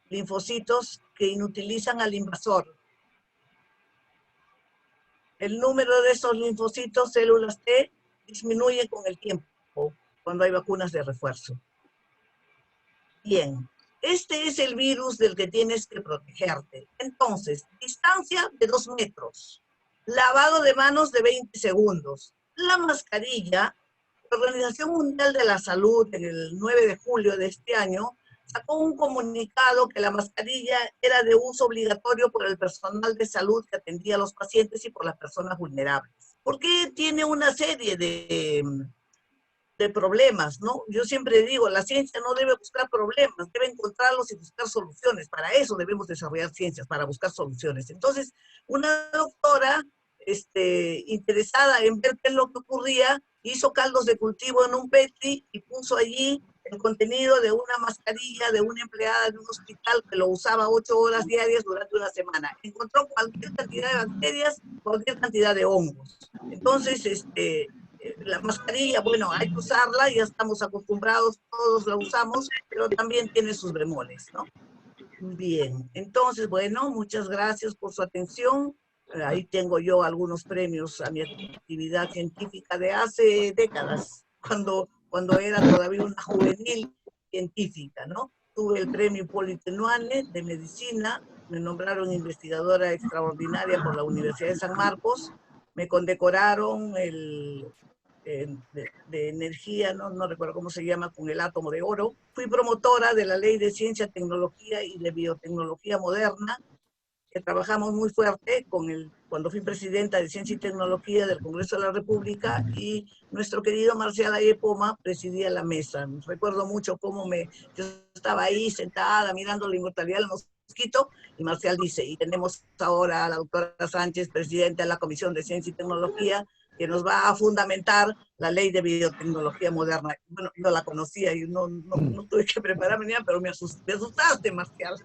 linfocitos que inutilizan al invasor. El número de esos linfocitos, células T, disminuye con el tiempo cuando hay vacunas de refuerzo. Bien, este es el virus del que tienes que protegerte. Entonces, distancia de 2 metros, lavado de manos de 20 segundos. La mascarilla, la Organización Mundial de la Salud, en el 9 de julio de este año, sacó un comunicado que la mascarilla era de uso obligatorio por el personal de salud que atendía a los pacientes y por las personas vulnerables. ¿Por qué tiene una serie de problemas, ¿no? Yo siempre digo, la ciencia no debe buscar problemas, debe encontrarlos y buscar soluciones. Para eso debemos desarrollar ciencias, para buscar soluciones. Entonces, una doctora interesada en ver qué es lo que ocurría, hizo caldos de cultivo en un Petri y puso allí el contenido de una mascarilla de una empleada de un hospital que lo usaba 8 horas diarias durante una semana. Encontró cualquier cantidad de bacterias, cualquier cantidad de hongos. Entonces, la mascarilla, bueno, hay que usarla, ya estamos acostumbrados, todos la usamos, pero también tiene sus bemoles, ¿no? Bien, entonces, bueno, muchas gracias por su atención. Ahí tengo yo algunos premios a mi actividad científica de hace décadas, cuando era todavía una juvenil científica, ¿no? Tuve el premio Hipólito Unanue de medicina, me nombraron investigadora extraordinaria por la Universidad de San Marcos, me condecoraron de energía, no recuerdo cómo se llama, con el átomo de oro. Fui promotora de la Ley de Ciencia, Tecnología y de Biotecnología Moderna, que trabajamos muy fuerte cuando fui presidenta de Ciencia y Tecnología del Congreso de la República, y nuestro querido Marcial Ayepoma presidía la mesa. Recuerdo mucho cómo yo estaba ahí sentada mirando la inmortalidad del mosquito, y Marcial dice, y tenemos ahora a la doctora Sánchez, presidenta de la Comisión de Ciencia y Tecnología, que nos va a fundamentar la Ley de Biotecnología Moderna. Bueno, no la conocía y no tuve que prepararme ni nada, pero me asustaste, Marcial.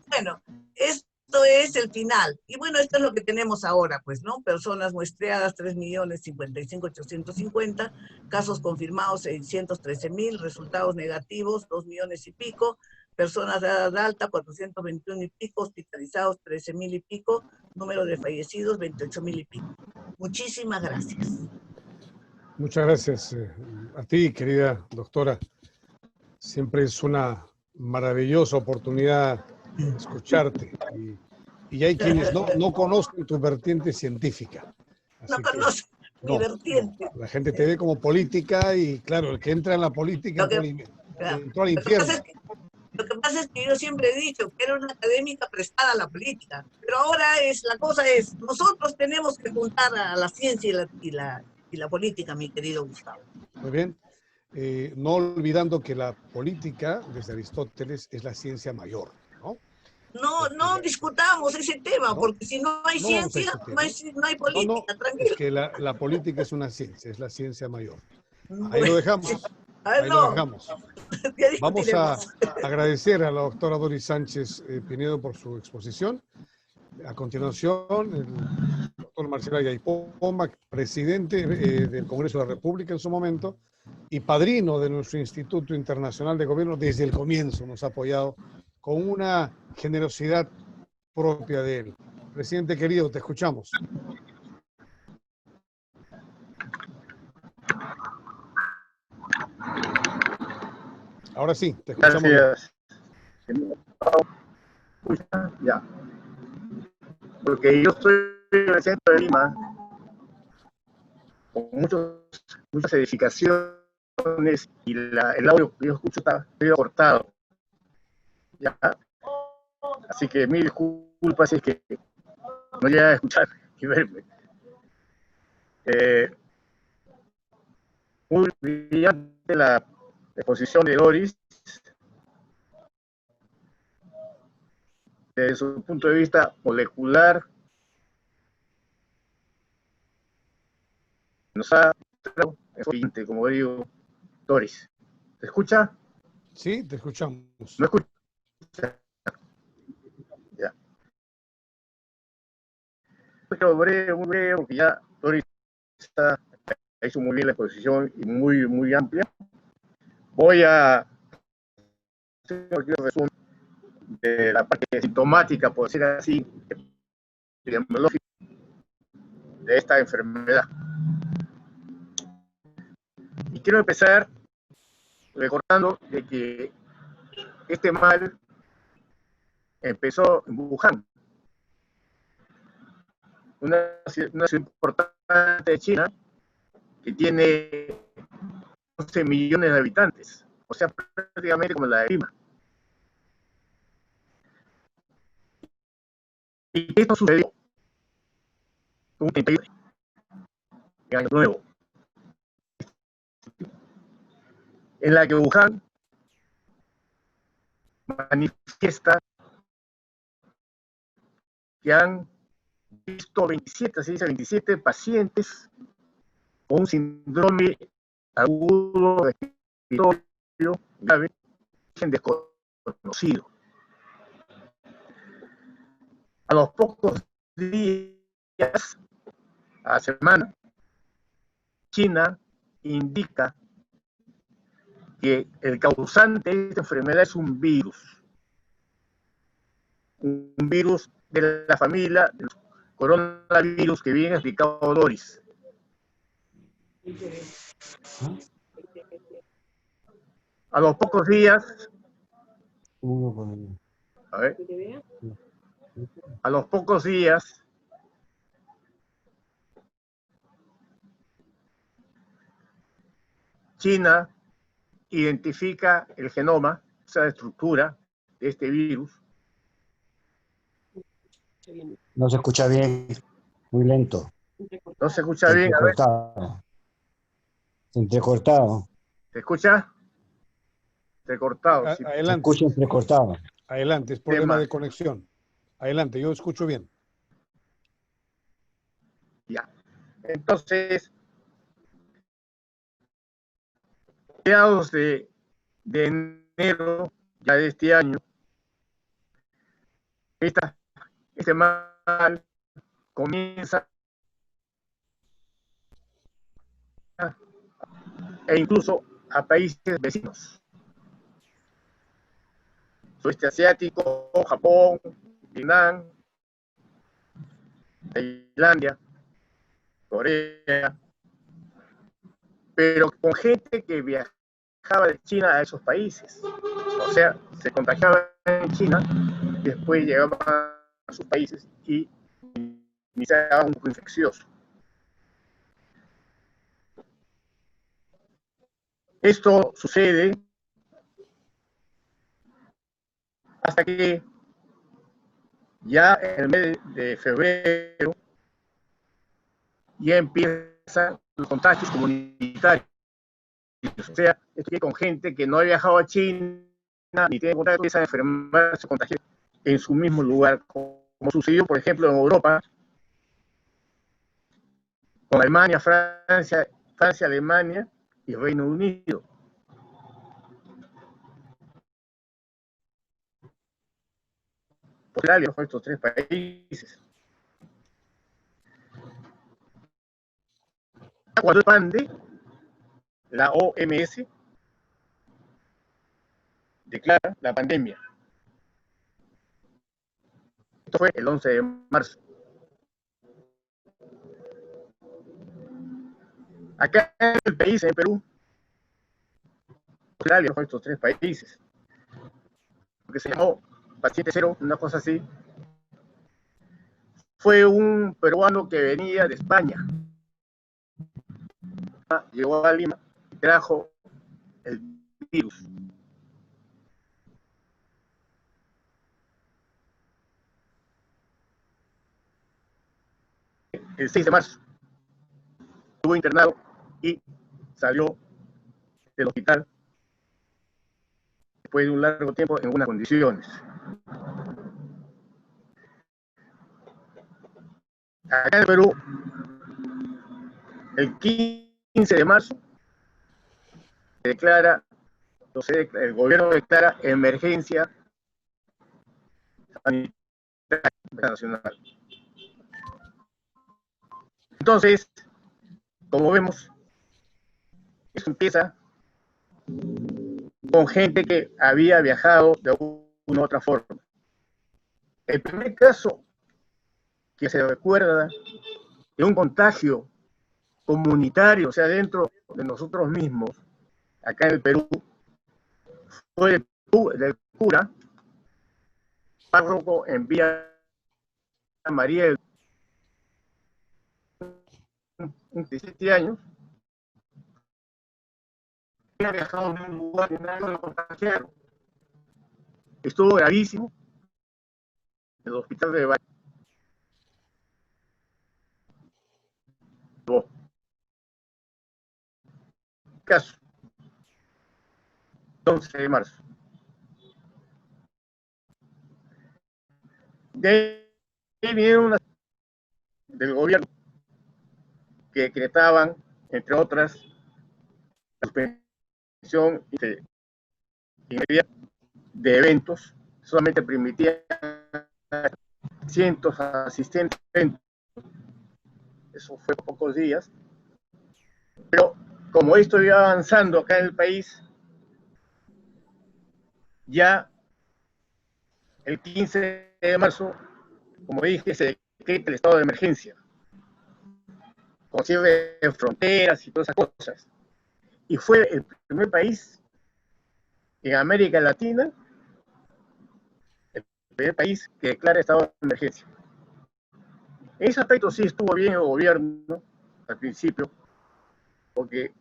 Bueno, esto es el final. Y bueno, esto es lo que tenemos ahora, pues, ¿no? Personas muestreadas, 3.055.850, casos confirmados, 613.000, resultados negativos, 2 millones y pico, personas dadas de alta, 421 y pico, hospitalizados, 13.000 y pico, número de fallecidos, 28.000 y pico. Muchísimas gracias. Muchas gracias a ti, querida doctora. Siempre es una maravillosa oportunidad escucharte. Y hay quienes no conocen tu vertiente científica. No Así que conozco mi vertiente. la gente te ve como política y claro, el que entra en la política entró al infierno. Lo que pasa es que yo siempre he dicho que era una académica prestada a la política, pero ahora la cosa es, nosotros tenemos que juntar a la ciencia y la política, mi querido Gustavo. Muy bien. No olvidando que la política, desde Aristóteles, es la ciencia mayor, ¿no? No discutamos ese tema, porque si no hay ciencia, no hay política, tranquilo. Es que la política es una ciencia, es la ciencia mayor. Ahí lo dejamos. Ahí lo dejamos. Vamos a agradecer a la doctora Doris Sánchez Pinedo por su exposición. A continuación, el doctor Marcelo Ayaipoma, presidente del Congreso de la República en su momento y padrino de nuestro Instituto Internacional de Gobierno desde el comienzo, nos ha apoyado con una generosidad propia de él. Presidente querido, te escuchamos. Ahora sí, te escuchamos. Gracias. Ya. Porque yo estoy en el centro de Lima, con muchas edificaciones, y el audio que yo escucho está medio cortado. ¿Ya? Así que mil disculpas si es que no llega a escuchar y verme. Muy brillante la exposición de Doris. Desde su punto de vista molecular, nos ha mostrado, como digo, Doris. ¿Te escucha? Sí, te escuchamos. ¿No escucha? Ya. Muy breve, porque ya Doris ha hecho muy bien la exposición y muy amplia. Voy a hacer un resumen de la parte sintomática, por decir así, epidemiológica de esta enfermedad. Y quiero empezar recordando de que este mal empezó en Wuhan, una ciudad importante de China que tiene 11 millones de habitantes, o sea, prácticamente como la de Lima. Y esto sucedió un 31 en Año Nuevo, en la que Wuhan manifiesta que han visto 27 pacientes con un síndrome agudo respiratorio grave, desconocido. A los pocos días, a la semana, China indica que el causante de esta enfermedad es un virus de la familia del coronavirus que bien explicado Doris. A los pocos días, a los pocos días, China identifica el genoma, esa estructura de este virus. No se escucha bien, muy lento. No se escucha bien, a ver. Entrecortado. ¿Se escucha? Entrecortado. Sí. Adelante. Se escucha entrecortado. Adelante, es problema de conexión. Adelante, yo escucho bien. Ya. Entonces, mediados de enero ya de este año, este mal comienza e incluso a países vecinos. sudeste asiático, Japón, Vietnam, Tailandia, Corea, pero con gente que viajaba de China a esos países. O sea, se contagiaba en China, después llegaba a sus países y iniciaba un grupo infeccioso. Esto sucede hasta que ya en el mes de febrero ya empiezan los contagios comunitarios. O sea, esto que con gente que no ha viajado a China ni tiene contacto, empiezan a enfermarse, contagiar en su mismo lugar, como sucedió, por ejemplo, en Europa, con Alemania, Francia, Alemania y Reino Unido. Australia, estos tres países. Cuando expande, la OMS declara la pandemia. Esto fue el 11 de marzo. Acá en el país, en Perú, Australia, estos tres países, que se llamó Paciente Cero, una cosa así, fue un peruano que venía de España. Llegó a Lima y trajo el virus. El 6 de marzo estuvo internado y salió del hospital después de un largo tiempo en buenas condiciones. Acá en Perú, el 15 de marzo, el gobierno declara emergencia sanitaria nacional. Entonces, como vemos, eso empieza con gente que había viajado de una u otra forma. El primer caso que se recuerda de un contagio comunitario, o sea, dentro de nosotros mismos, acá en el Perú, fue del cura, párroco en Villa María, un 17 años, había viajado de un lugar que nadie lo contagiaron. Estuvo gravísimo en el hospital de Valle. Caso, 11 de marzo. De ahí vinieron unas del gobierno que decretaban, entre otras, la suspensión inmediata de eventos, solamente permitía cientos asistentes. Eso fue pocos días. Pero como esto iba avanzando acá en el país, ya el 15 de marzo, como dije, se decreta el estado de emergencia, con cierre de fronteras y todas esas cosas. Y fue el primer país en América Latina, el primer país que declara estado de emergencia. En ese aspecto sí estuvo bien el gobierno al principio, porque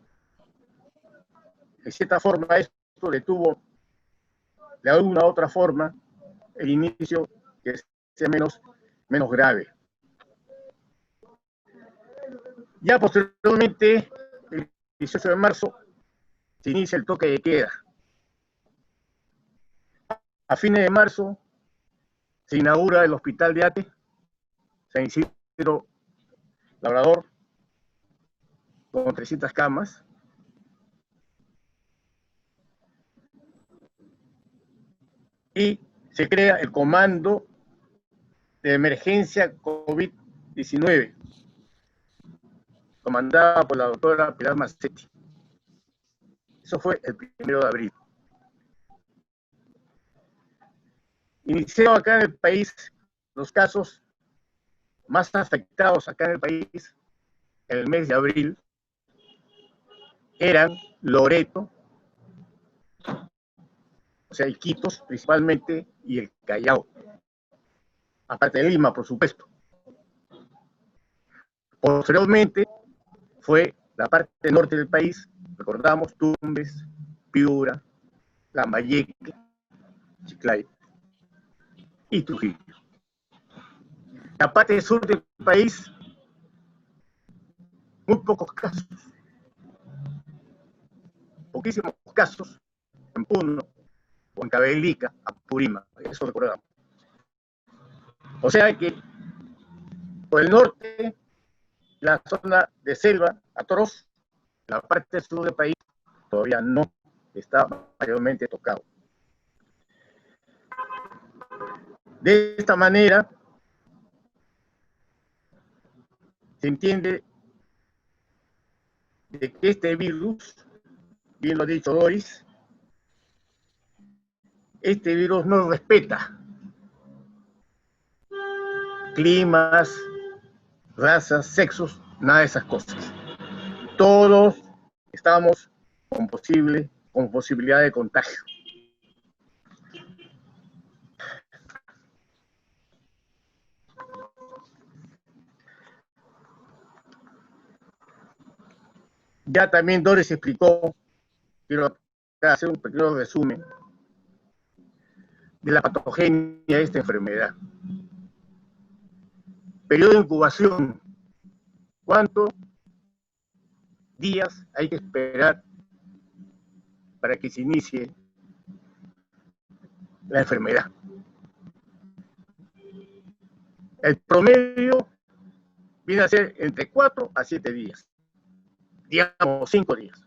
de cierta forma esto detuvo de alguna u otra forma el inicio que sea menos grave. Ya posteriormente, el 18 de marzo, se inicia el toque de queda. A fines de marzo se inaugura el hospital de Ate, San Isidro Labrador, con 300 camas. Y se crea el Comando de Emergencia COVID-19, comandada por la doctora Pilar Massetti. Eso fue el 1 de abril. Iniciaron acá en el país los casos más afectados acá en el país en el mes de abril eran Loreto, o sea, Iquitos principalmente, y el Callao, aparte de Lima, por supuesto. Posteriormente fue la parte norte del país, recordamos Tumbes, Piura, Lambayeque, Chiclayo y Trujillo. La parte sur del país, muy pocos casos, poquísimos casos en Puno, o en Cabelica, Apurímac, eso recordamos. O sea que por el norte, la zona de selva atroz, la parte sur del país todavía no está mayormente tocado. De esta manera, se entiende de que este virus, bien lo ha dicho Doris, este virus no respeta climas, razas, sexos, nada de esas cosas. Todos estamos con posibilidad de contagio. Ya también Doris explicó, quiero hacer un pequeño resumen de la patogenia de esta enfermedad. Periodo de incubación. ¿Cuántos días hay que esperar para que se inicie la enfermedad? El promedio viene a ser entre 4 a 7 días, digamos 5 días.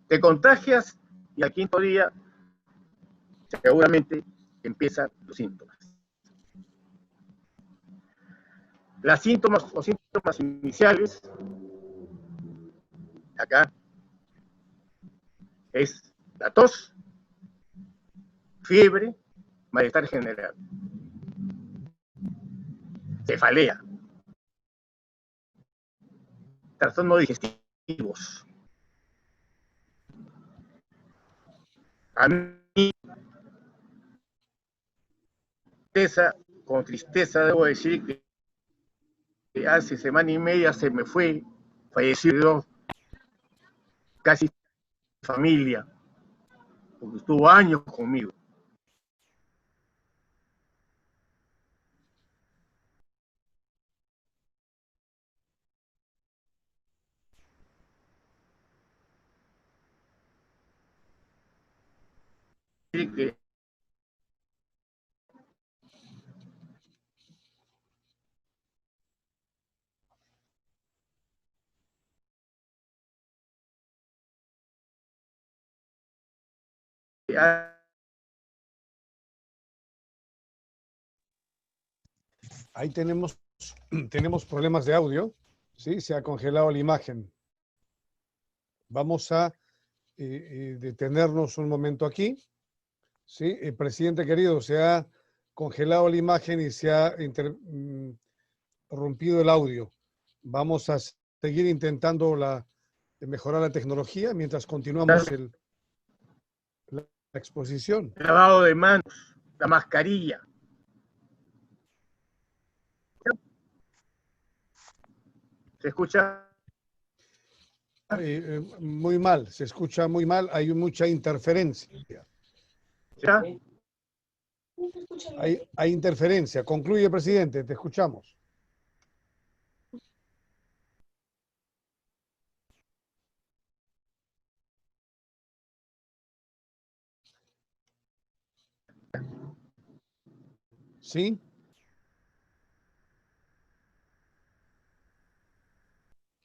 Te contagias y al quinto día seguramente empiezan los síntomas. Los síntomas iniciales, acá, es la tos, fiebre, malestar general, cefalea, trastornos digestivos. A mí, con tristeza debo decir que hace semana y media se me fue, falleció casi familia, porque estuvo años conmigo. Que Ahí tenemos problemas de audio, ¿sí? Se ha congelado la imagen. Vamos a detenernos un momento aquí, ¿sí? Presidente querido, se ha congelado la imagen y se ha rompido el audio. Vamos a seguir intentando mejorar la tecnología mientras continuamos la exposición. lavado de manos, la mascarilla. ¿Se escucha? Muy mal, se escucha muy mal, hay mucha interferencia. ¿Ya? Hay interferencia. Concluye, presidente, te escuchamos. ¿Sí?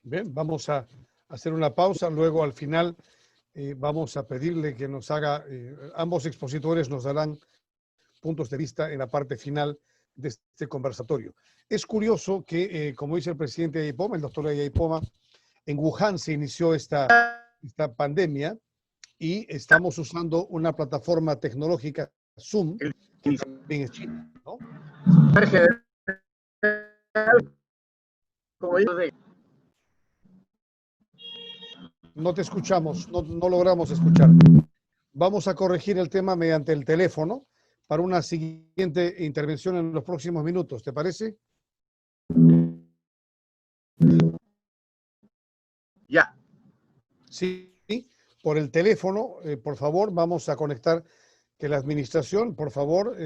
Bien, vamos a hacer una pausa, luego al final vamos a pedirle que nos haga, ambos expositores nos darán puntos de vista en la parte final de este conversatorio. Es curioso que, como dice el presidente de IPOMA, el doctor Ayaypoma, en Wuhan se inició esta pandemia y estamos usando una plataforma tecnológica, Zoom, bien es China, ¿no? Como digo, No te escuchamos, no logramos escuchar. Vamos a corregir el tema mediante el teléfono para una siguiente intervención en los próximos minutos, ¿te parece? ya. Sí, por el teléfono, por favor, vamos a conectar, que la administración, por favor,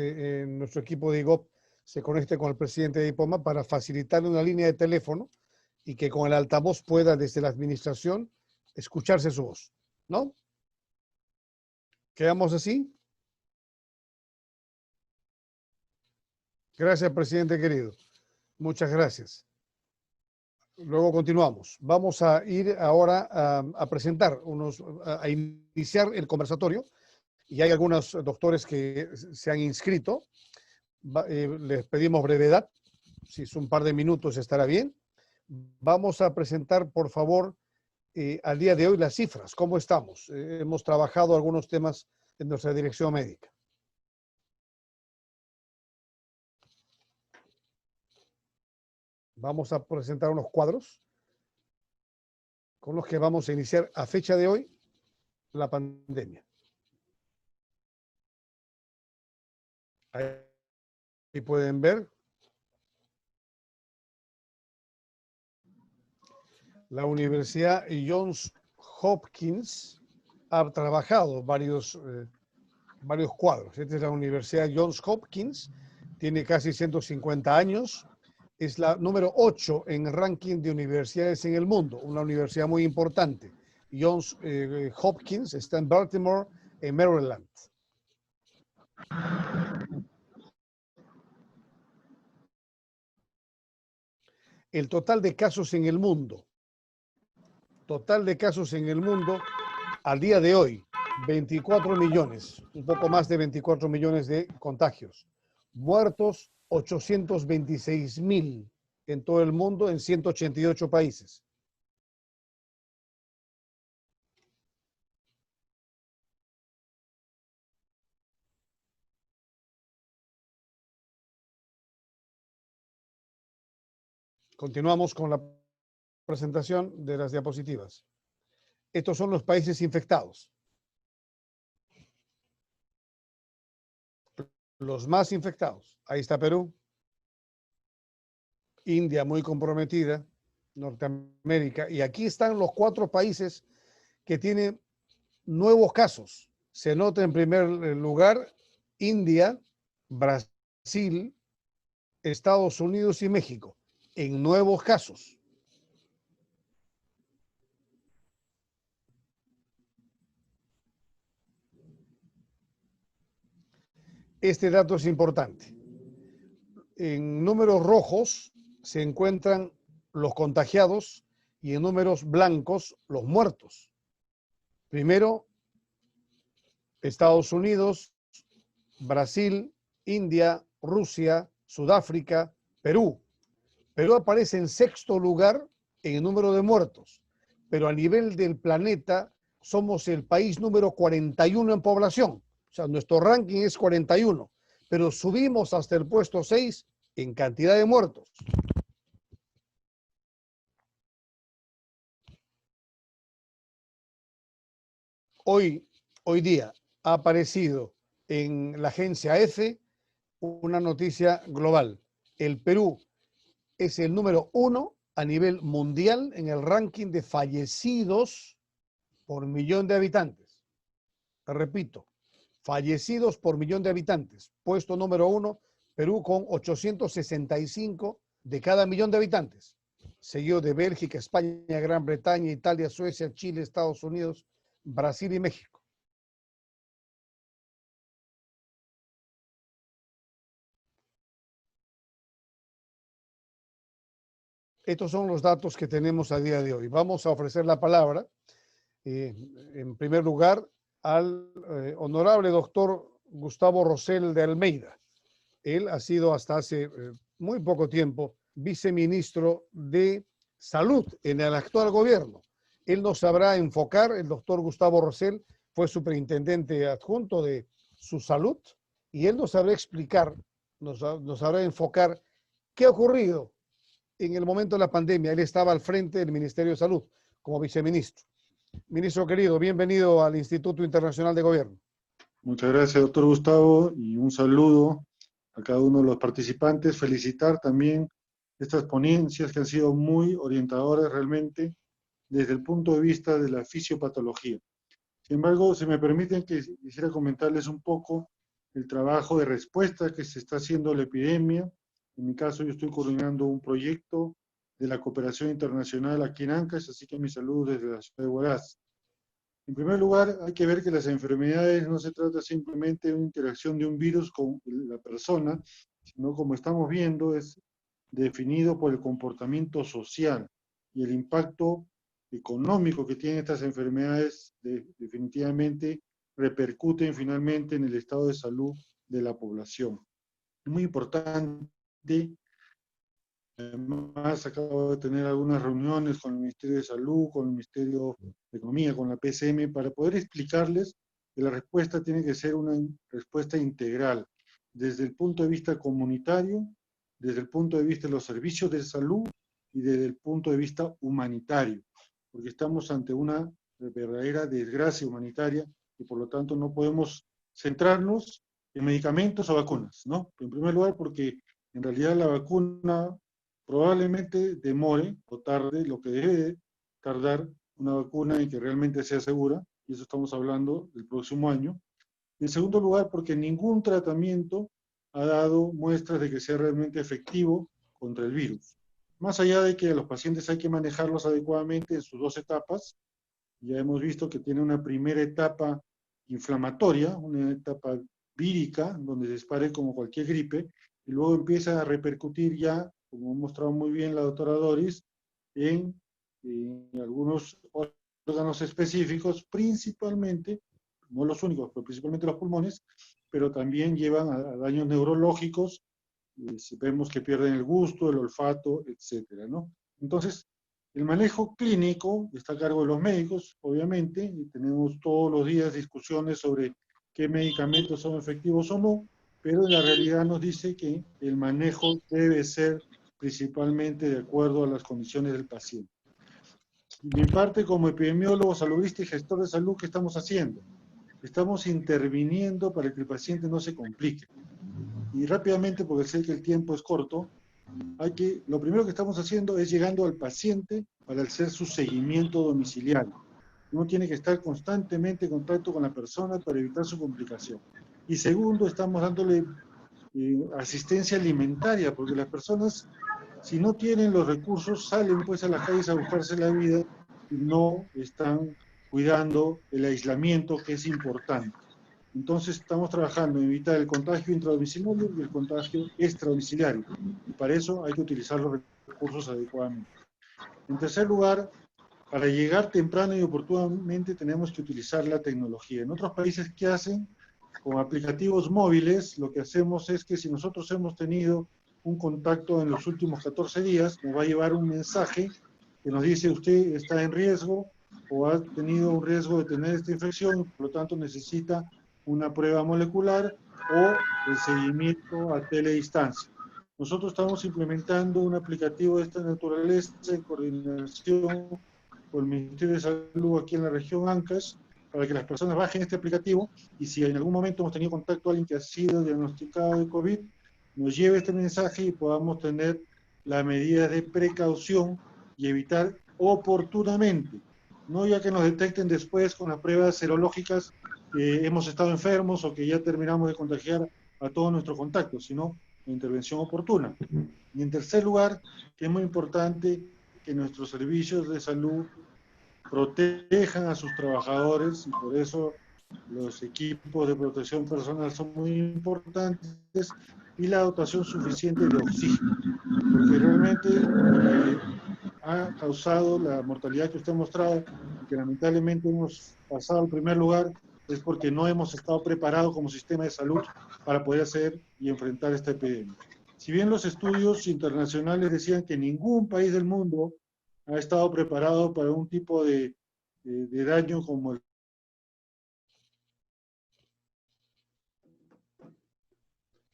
nuestro equipo de IGOP se conecte con el presidente de IPOMA para facilitarle una línea de teléfono y que con el altavoz pueda desde la administración escucharse su voz, ¿no? ¿Quedamos así? Gracias, presidente querido. Muchas gracias. Luego continuamos. Vamos a ir ahora a presentar a iniciar el conversatorio. Y hay algunos doctores que se han inscrito. Les pedimos brevedad. Si es un par de minutos estará bien. Vamos a presentar, por favor, al día de hoy las cifras. ¿Cómo estamos? Hemos trabajado algunos temas en nuestra dirección médica. Vamos a presentar unos cuadros con los que vamos a iniciar a fecha de hoy la pandemia. Ahí pueden ver la Universidad Johns Hopkins ha trabajado varios cuadros. Esta es la Universidad Johns Hopkins, tiene casi 150 años. Es la número 8 en el ranking de universidades en el mundo, una universidad muy importante. Johns Hopkins está en Baltimore, en Maryland. El total de casos en el mundo. Total de casos en el mundo al día de hoy, 24 millones, un poco más de 24 millones de contagios. Muertos, 826,000 en todo el mundo, en 188 países. Continuamos con la presentación de las diapositivas. Estos son los países infectados. Los más infectados. Ahí está Perú. India muy comprometida. Norteamérica. Y aquí están los 4 países que tienen nuevos casos. Se nota en primer lugar India, Brasil, Estados Unidos y México en nuevos casos. Este dato es importante. En números rojos se encuentran los contagiados y en números blancos los muertos. Primero, Estados Unidos, Brasil, India, Rusia, Sudáfrica, Perú. Perú aparece en 6º lugar en el número de muertos, pero a nivel del planeta somos el país número 41 en población. O sea, nuestro ranking es 41, pero subimos hasta el puesto 6 en cantidad de muertos. Hoy día ha aparecido en la agencia EFE una noticia global. El Perú es el número 1 a nivel mundial en el ranking de fallecidos por millón de habitantes. Repito, fallecidos por millón de habitantes. Puesto número 1, Perú con 865 de cada millón de habitantes. Seguido de Bélgica, España, Gran Bretaña, Italia, Suecia, Chile, Estados Unidos, Brasil y México. Estos son los datos que tenemos a día de hoy. Vamos a ofrecer la palabra, en primer lugar, al honorable doctor Gustavo Rosell de Almeida. Él ha sido hasta hace muy poco tiempo viceministro de Salud en el actual gobierno. Él nos sabrá enfocar. El doctor Gustavo Rosell fue superintendente adjunto de su salud y él nos sabrá explicar, nos sabrá enfocar qué ha ocurrido en el momento de la pandemia. Él estaba al frente del Ministerio de Salud como viceministro. Ministro querido, bienvenido al Instituto Internacional de Gobierno. Muchas gracias, doctor Gustavo, y un saludo a cada uno de los participantes. Felicitar también estas ponencias que han sido muy orientadoras realmente desde el punto de vista de la fisiopatología. Sin embargo, si me permiten, que quisiera comentarles un poco el trabajo de respuesta que se está haciendo a la epidemia. En mi caso, yo estoy coordinando un proyecto de la cooperación internacional aquí en Ancash, así que mi saludo desde la ciudad de Huaraz. En primer lugar, hay que ver que las enfermedades no se trata simplemente de una interacción de un virus con la persona, sino, como estamos viendo, es definido por el comportamiento social y el impacto económico que tienen estas enfermedades definitivamente repercuten finalmente en el estado de salud de la población. Es muy importante. Además, acabo de tener algunas reuniones con el Ministerio de Salud, con el Ministerio de Economía, con la PCM, para poder explicarles que la respuesta tiene que ser una respuesta integral, desde el punto de vista comunitario, desde el punto de vista de los servicios de salud y desde el punto de vista humanitario, porque estamos ante una verdadera desgracia humanitaria y por lo tanto no podemos centrarnos en medicamentos o vacunas, ¿no? En primer lugar, porque en realidad la vacuna probablemente demore o tarde lo que debe tardar una vacuna en que realmente sea segura, y eso estamos hablando del próximo año. En segundo lugar, porque ningún tratamiento ha dado muestras de que sea realmente efectivo contra el virus. Más allá de que a los pacientes hay que manejarlos adecuadamente en sus dos etapas, ya hemos visto que tiene una primera etapa inflamatoria, una etapa vírica, donde se dispare como cualquier gripe, y luego empieza a repercutir ya, como ha mostrado muy bien la doctora Doris, en algunos órganos específicos, principalmente, no los únicos, pero principalmente los pulmones, pero también llevan a daños neurológicos, vemos que pierden el gusto, el olfato, etcétera, ¿no? Entonces, el manejo clínico está a cargo de los médicos, obviamente, y tenemos todos los días discusiones sobre qué medicamentos son efectivos o no, pero en la realidad nos dice que el manejo debe ser principalmente de acuerdo a las condiciones del paciente. Mi parte como epidemiólogo, saludista y gestor de salud, ¿qué estamos haciendo? Estamos interviniendo para que el paciente no se complique. Y rápidamente, porque sé que el tiempo es corto, lo primero que estamos haciendo es llegando al paciente para hacer su seguimiento domiciliario. Uno tiene que estar constantemente en contacto con la persona para evitar su complicación. Y segundo, estamos dándole asistencia alimentaria, porque las personas, si no tienen los recursos, salen pues a las calles a buscarse la vida y no están cuidando el aislamiento, que es importante. Entonces estamos trabajando en evitar el contagio intradomiciliario y el contagio extradomiciliario. Y para eso hay que utilizar los recursos adecuadamente. En tercer lugar, para llegar temprano y oportunamente tenemos que utilizar la tecnología. En otros países, ¿qué hacen? Con aplicativos móviles, lo que hacemos es que si nosotros hemos tenido un contacto en los últimos 14 días, nos va a llevar un mensaje que nos dice usted está en riesgo o ha tenido un riesgo de tener esta infección, por lo tanto necesita una prueba molecular o el seguimiento a teledistancia. Nosotros estamos implementando un aplicativo de esta naturaleza en coordinación con el Ministerio de Salud aquí en la región Ancash, para que las personas bajen este aplicativo y si en algún momento hemos tenido contacto con alguien que ha sido diagnosticado de COVID, nos lleve este mensaje y podamos tener las medidas de precaución y evitar oportunamente, no ya que nos detecten después con las pruebas serológicas que hemos estado enfermos o que ya terminamos de contagiar a todos nuestros contactos, sino la intervención oportuna. Y en tercer lugar, que es muy importante que nuestros servicios de salud protejan a sus trabajadores y por eso los equipos de protección personal son muy importantes y la dotación suficiente de oxígeno, porque realmente ha causado la mortalidad que usted ha mostrado y que lamentablemente hemos pasado al primer lugar es porque no hemos estado preparados como sistema de salud para poder hacer y enfrentar esta epidemia. Si bien los estudios internacionales decían que ningún país del mundo ha estado preparado para un tipo de daño como el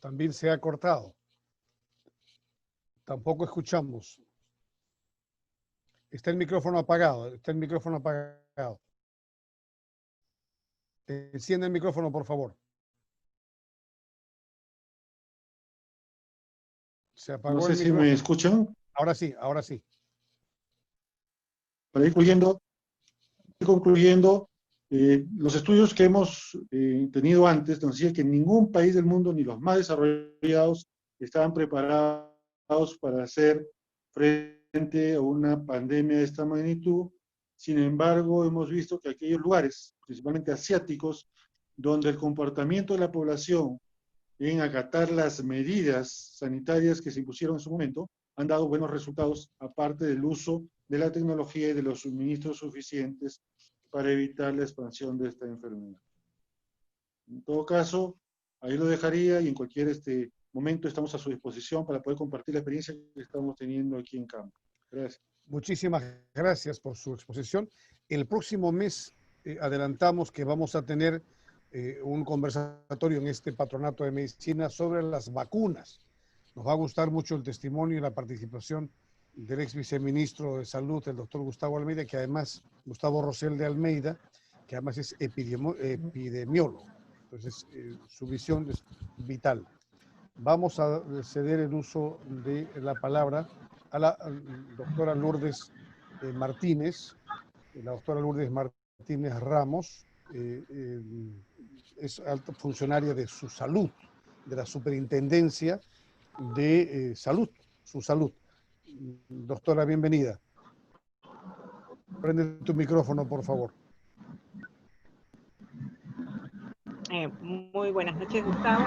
También se ha cortado. Tampoco escuchamos. Está el micrófono apagado. Está el micrófono apagado. Enciende el micrófono, por favor. Se apagó No sé el si micrófono. me escuchan. Ahora sí, ahora sí. Para ir concluyendo, los estudios que hemos tenido antes nos decían que ningún país del mundo, ni los más desarrollados, estaban preparados para hacer frente a una pandemia de esta magnitud. Sin embargo, hemos visto que aquellos lugares, principalmente asiáticos, donde el comportamiento de la población en acatar las medidas sanitarias que se impusieron en su momento, han dado buenos resultados, aparte del uso de la tecnología y de los suministros suficientes para evitar la expansión de esta enfermedad. En todo caso, ahí lo dejaría y en cualquier momento estamos a su disposición para poder compartir la experiencia que estamos teniendo aquí en campo. Gracias. Muchísimas gracias por su exposición. El próximo mes adelantamos que vamos a tener un conversatorio en este Patronato de Medicina sobre las vacunas. Nos va a gustar mucho el testimonio y la participación del ex viceministro de Salud, el doctor Gustavo Almeida, que además, Gustavo Rosell de Almeida, que además es epidemiólogo. Entonces, su visión es vital. Vamos a ceder el uso de la palabra a la doctora Lourdes Martínez. La doctora Lourdes Martínez Ramos es alta funcionaria de su salud, de la Superintendencia de Salud, su salud. Doctora, bienvenida. Prende tu micrófono, por favor. Muy buenas noches, Gustavo.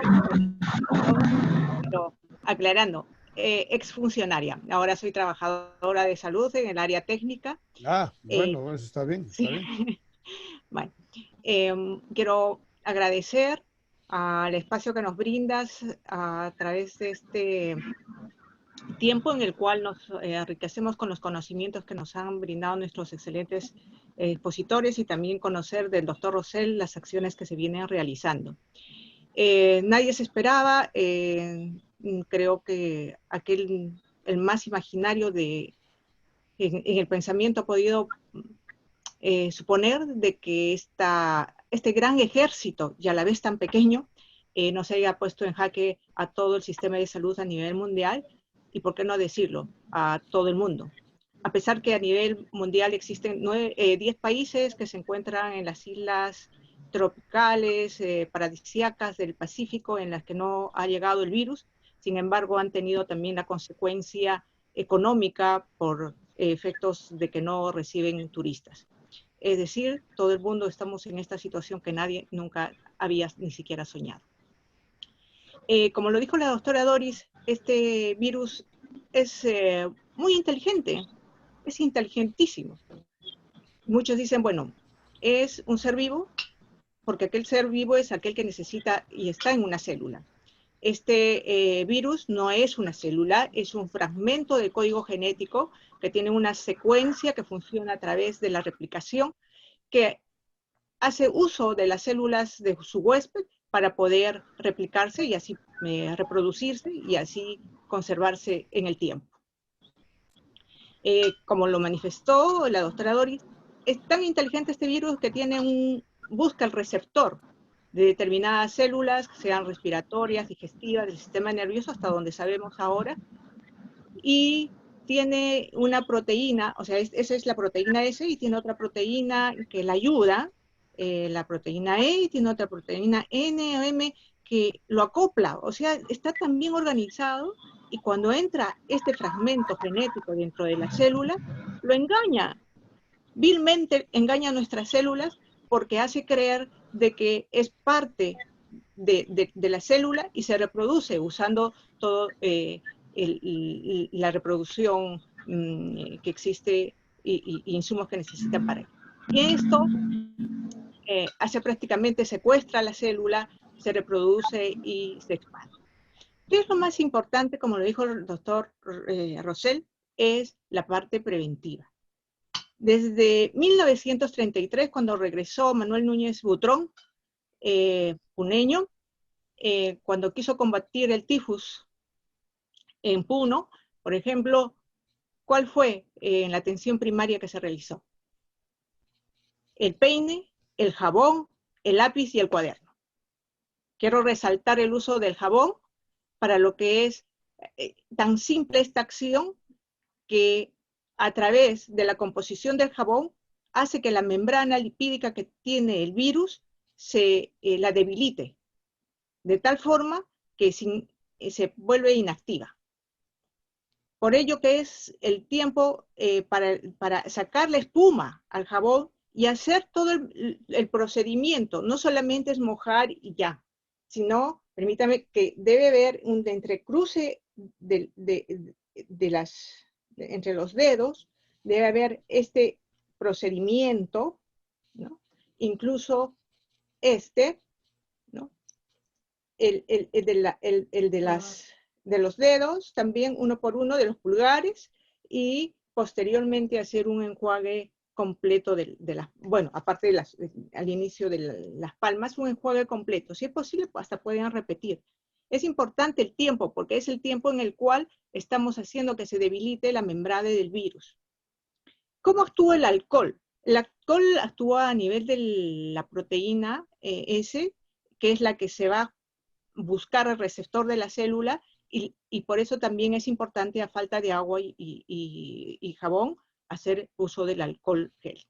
Pero aclarando, exfuncionaria. Ahora soy trabajadora de salud en el área técnica. Ah, bueno, eso está bien. Sí. Está bien. Bueno, quiero agradecer al espacio que nos brindas a través de este tiempo en el cual nos enriquecemos con los conocimientos que nos han brindado nuestros excelentes expositores y también conocer del doctor Rosell las acciones que se vienen realizando. Nadie se esperaba, creo que el más imaginario en el pensamiento ha podido suponer de que este gran ejército, y a la vez tan pequeño, no se haya puesto en jaque a todo el sistema de salud a nivel mundial, y por qué no decirlo, a todo el mundo. A pesar que a nivel mundial existen 10 países que se encuentran en las islas tropicales, paradisíacas del Pacífico, en las que no ha llegado el virus, sin embargo han tenido también la consecuencia económica por efectos de que no reciben turistas. Es decir, todo el mundo estamos en esta situación que nadie nunca había ni siquiera soñado. Como lo dijo la doctora Doris, este virus es muy inteligente, es inteligentísimo. Muchos dicen, bueno, es un ser vivo, porque aquel ser vivo es aquel que necesita y está en una célula. Este virus no es una célula, es un fragmento del código genético que tiene una secuencia que funciona a través de la replicación, que hace uso de las células de su huésped para poder replicarse y así reproducirse y así conservarse en el tiempo. Como lo manifestó la doctora Doris, es tan inteligente este virus que busca el receptor de determinadas células, sean respiratorias, digestivas, del sistema nervioso, hasta donde sabemos ahora, y tiene una proteína, o sea, esa es la proteína S, y tiene otra proteína que la ayuda, la proteína E, y tiene otra proteína N o M que lo acopla, o sea, está tan bien organizado, y cuando entra este fragmento genético dentro de la célula, lo engaña, vilmente engaña a nuestras células, porque hace creer de que es parte de la célula y se reproduce usando todo la reproducción que existe y insumos que necesitan para ello. Y esto hace prácticamente secuestra la célula, se reproduce y se expande. ¿Qué es lo más importante? Como lo dijo el doctor Rosell, es la parte preventiva. Desde 1933, cuando regresó Manuel Núñez Butrón, puneño, cuando quiso combatir el tifus en Puno, por ejemplo, ¿cuál fue en la atención primaria que se realizó? El peine, el jabón, el lápiz y el cuaderno. Quiero resaltar el uso del jabón para lo que es tan simple esta acción que a través de la composición del jabón hace que la membrana lipídica que tiene el virus la debilite, de tal forma que se vuelve inactiva. Por ello que es el tiempo para sacar la espuma al jabón y hacer todo el procedimiento. No solamente es mojar y ya, sino, permítame, que debe haber un entrecruce entre los dedos, debe haber este procedimiento, ¿no? Incluso ¿no? De los dedos, también uno por uno de los pulgares, y posteriormente hacer un enjuague completo bueno, aparte al inicio de las palmas, un enjuague completo. Si es posible, hasta pueden repetir. Es importante el tiempo, porque es el tiempo en el cual estamos haciendo que se debilite la membrana del virus. ¿Cómo actúa el alcohol? El alcohol actúa a nivel de la proteína S, que es la que se va a buscar el receptor de la célula, y por eso también es importante, a falta de agua y jabón, hacer uso del alcohol gel.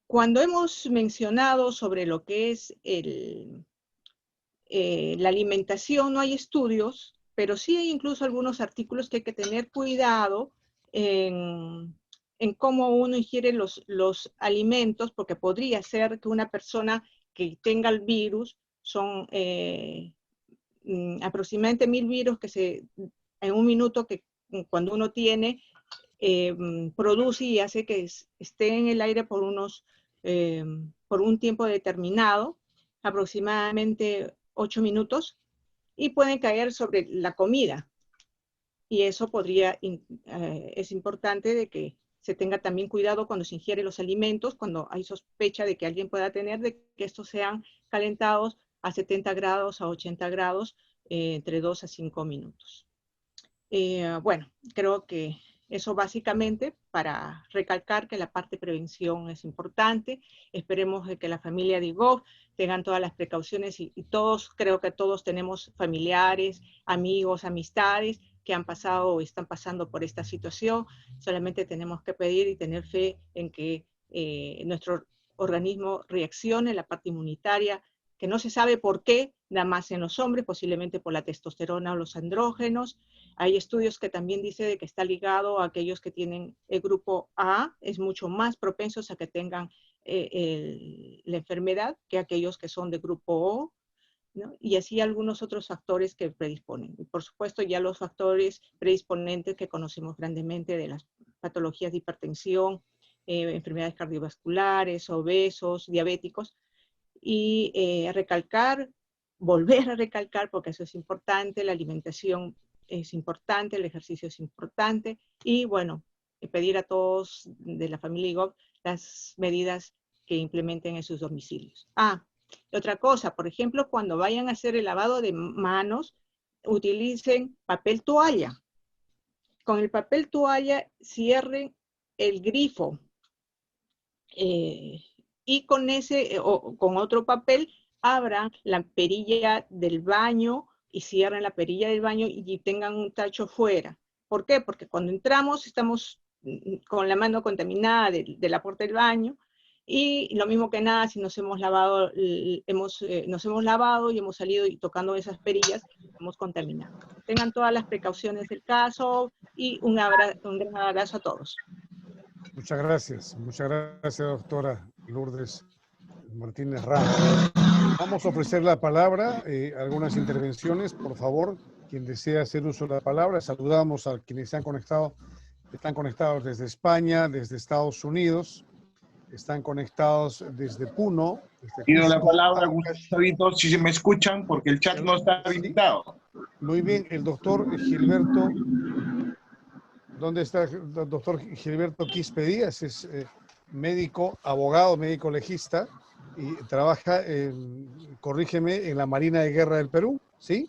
Cuando hemos mencionado sobre lo que es la alimentación, no hay estudios, pero sí hay incluso algunos artículos que hay que tener cuidado en cómo uno ingiere los alimentos, porque podría ser que una persona que tenga el virus, son aproximadamente 1000 virus que en un minuto, que cuando uno tiene, produce y hace que esté en el aire por un tiempo determinado, aproximadamente 8 minutos, y pueden caer sobre la comida. Y eso es importante de que se tenga también cuidado cuando se ingiere los alimentos, cuando hay sospecha de que alguien pueda tener, de que estos sean calentados a 70 grados, a 80 grados, entre 2 a 5 minutos. Bueno, creo que eso básicamente para recalcar que la parte de prevención es importante. Esperemos que la familia de IGOV tengan todas las precauciones y todos, creo que todos tenemos familiares, amigos, amistades que han pasado o están pasando por esta situación. Solamente tenemos que pedir y tener fe en que nuestro organismo reaccione, la parte inmunitaria, que no se sabe por qué, da más en los hombres, posiblemente por la testosterona o los andrógenos. Hay estudios que también dicen de que está ligado a aquellos que tienen el grupo A, es mucho más propensos a que tengan la enfermedad que aquellos que son de grupo O, ¿no? Y así algunos otros factores que predisponen. Y por supuesto ya los factores predisponentes que conocemos grandemente de las patologías de hipertensión, enfermedades cardiovasculares, obesos, diabéticos, y volver a recalcar, porque eso es importante, la alimentación es importante, el ejercicio es importante, y bueno, pedir a todos de la familia IGOV las medidas que implementen en sus domicilios. Otra cosa, por ejemplo, cuando vayan a hacer el lavado de manos, utilicen papel toalla. Con el papel toalla cierren el grifo, y con o con otro papel abran la perilla del baño y cierren la perilla del baño y tengan un tacho fuera. ¿Por qué? Porque cuando entramos estamos con la mano contaminada de la puerta del baño, y lo mismo que nada, si nos hemos lavado y hemos salido y tocando esas perillas, estamos contaminados. Tengan todas las precauciones del caso, y un gran abrazo a todos. Muchas gracias, doctora Lourdes Martínez Ramos. Vamos a ofrecer la palabra, algunas intervenciones, por favor, quien desea hacer uso de la palabra. Saludamos a quienes están conectados desde España, desde Estados Unidos, están conectados desde Puno. Pido la palabra, Gustavito, si se me escuchan, porque el chat no está habilitado. Muy bien, el doctor Gilberto, ¿dónde está el doctor Gilberto Quispe Díaz? Es médico, abogado, médico legista, y trabaja, corrígeme, en la Marina de Guerra del Perú, ¿sí?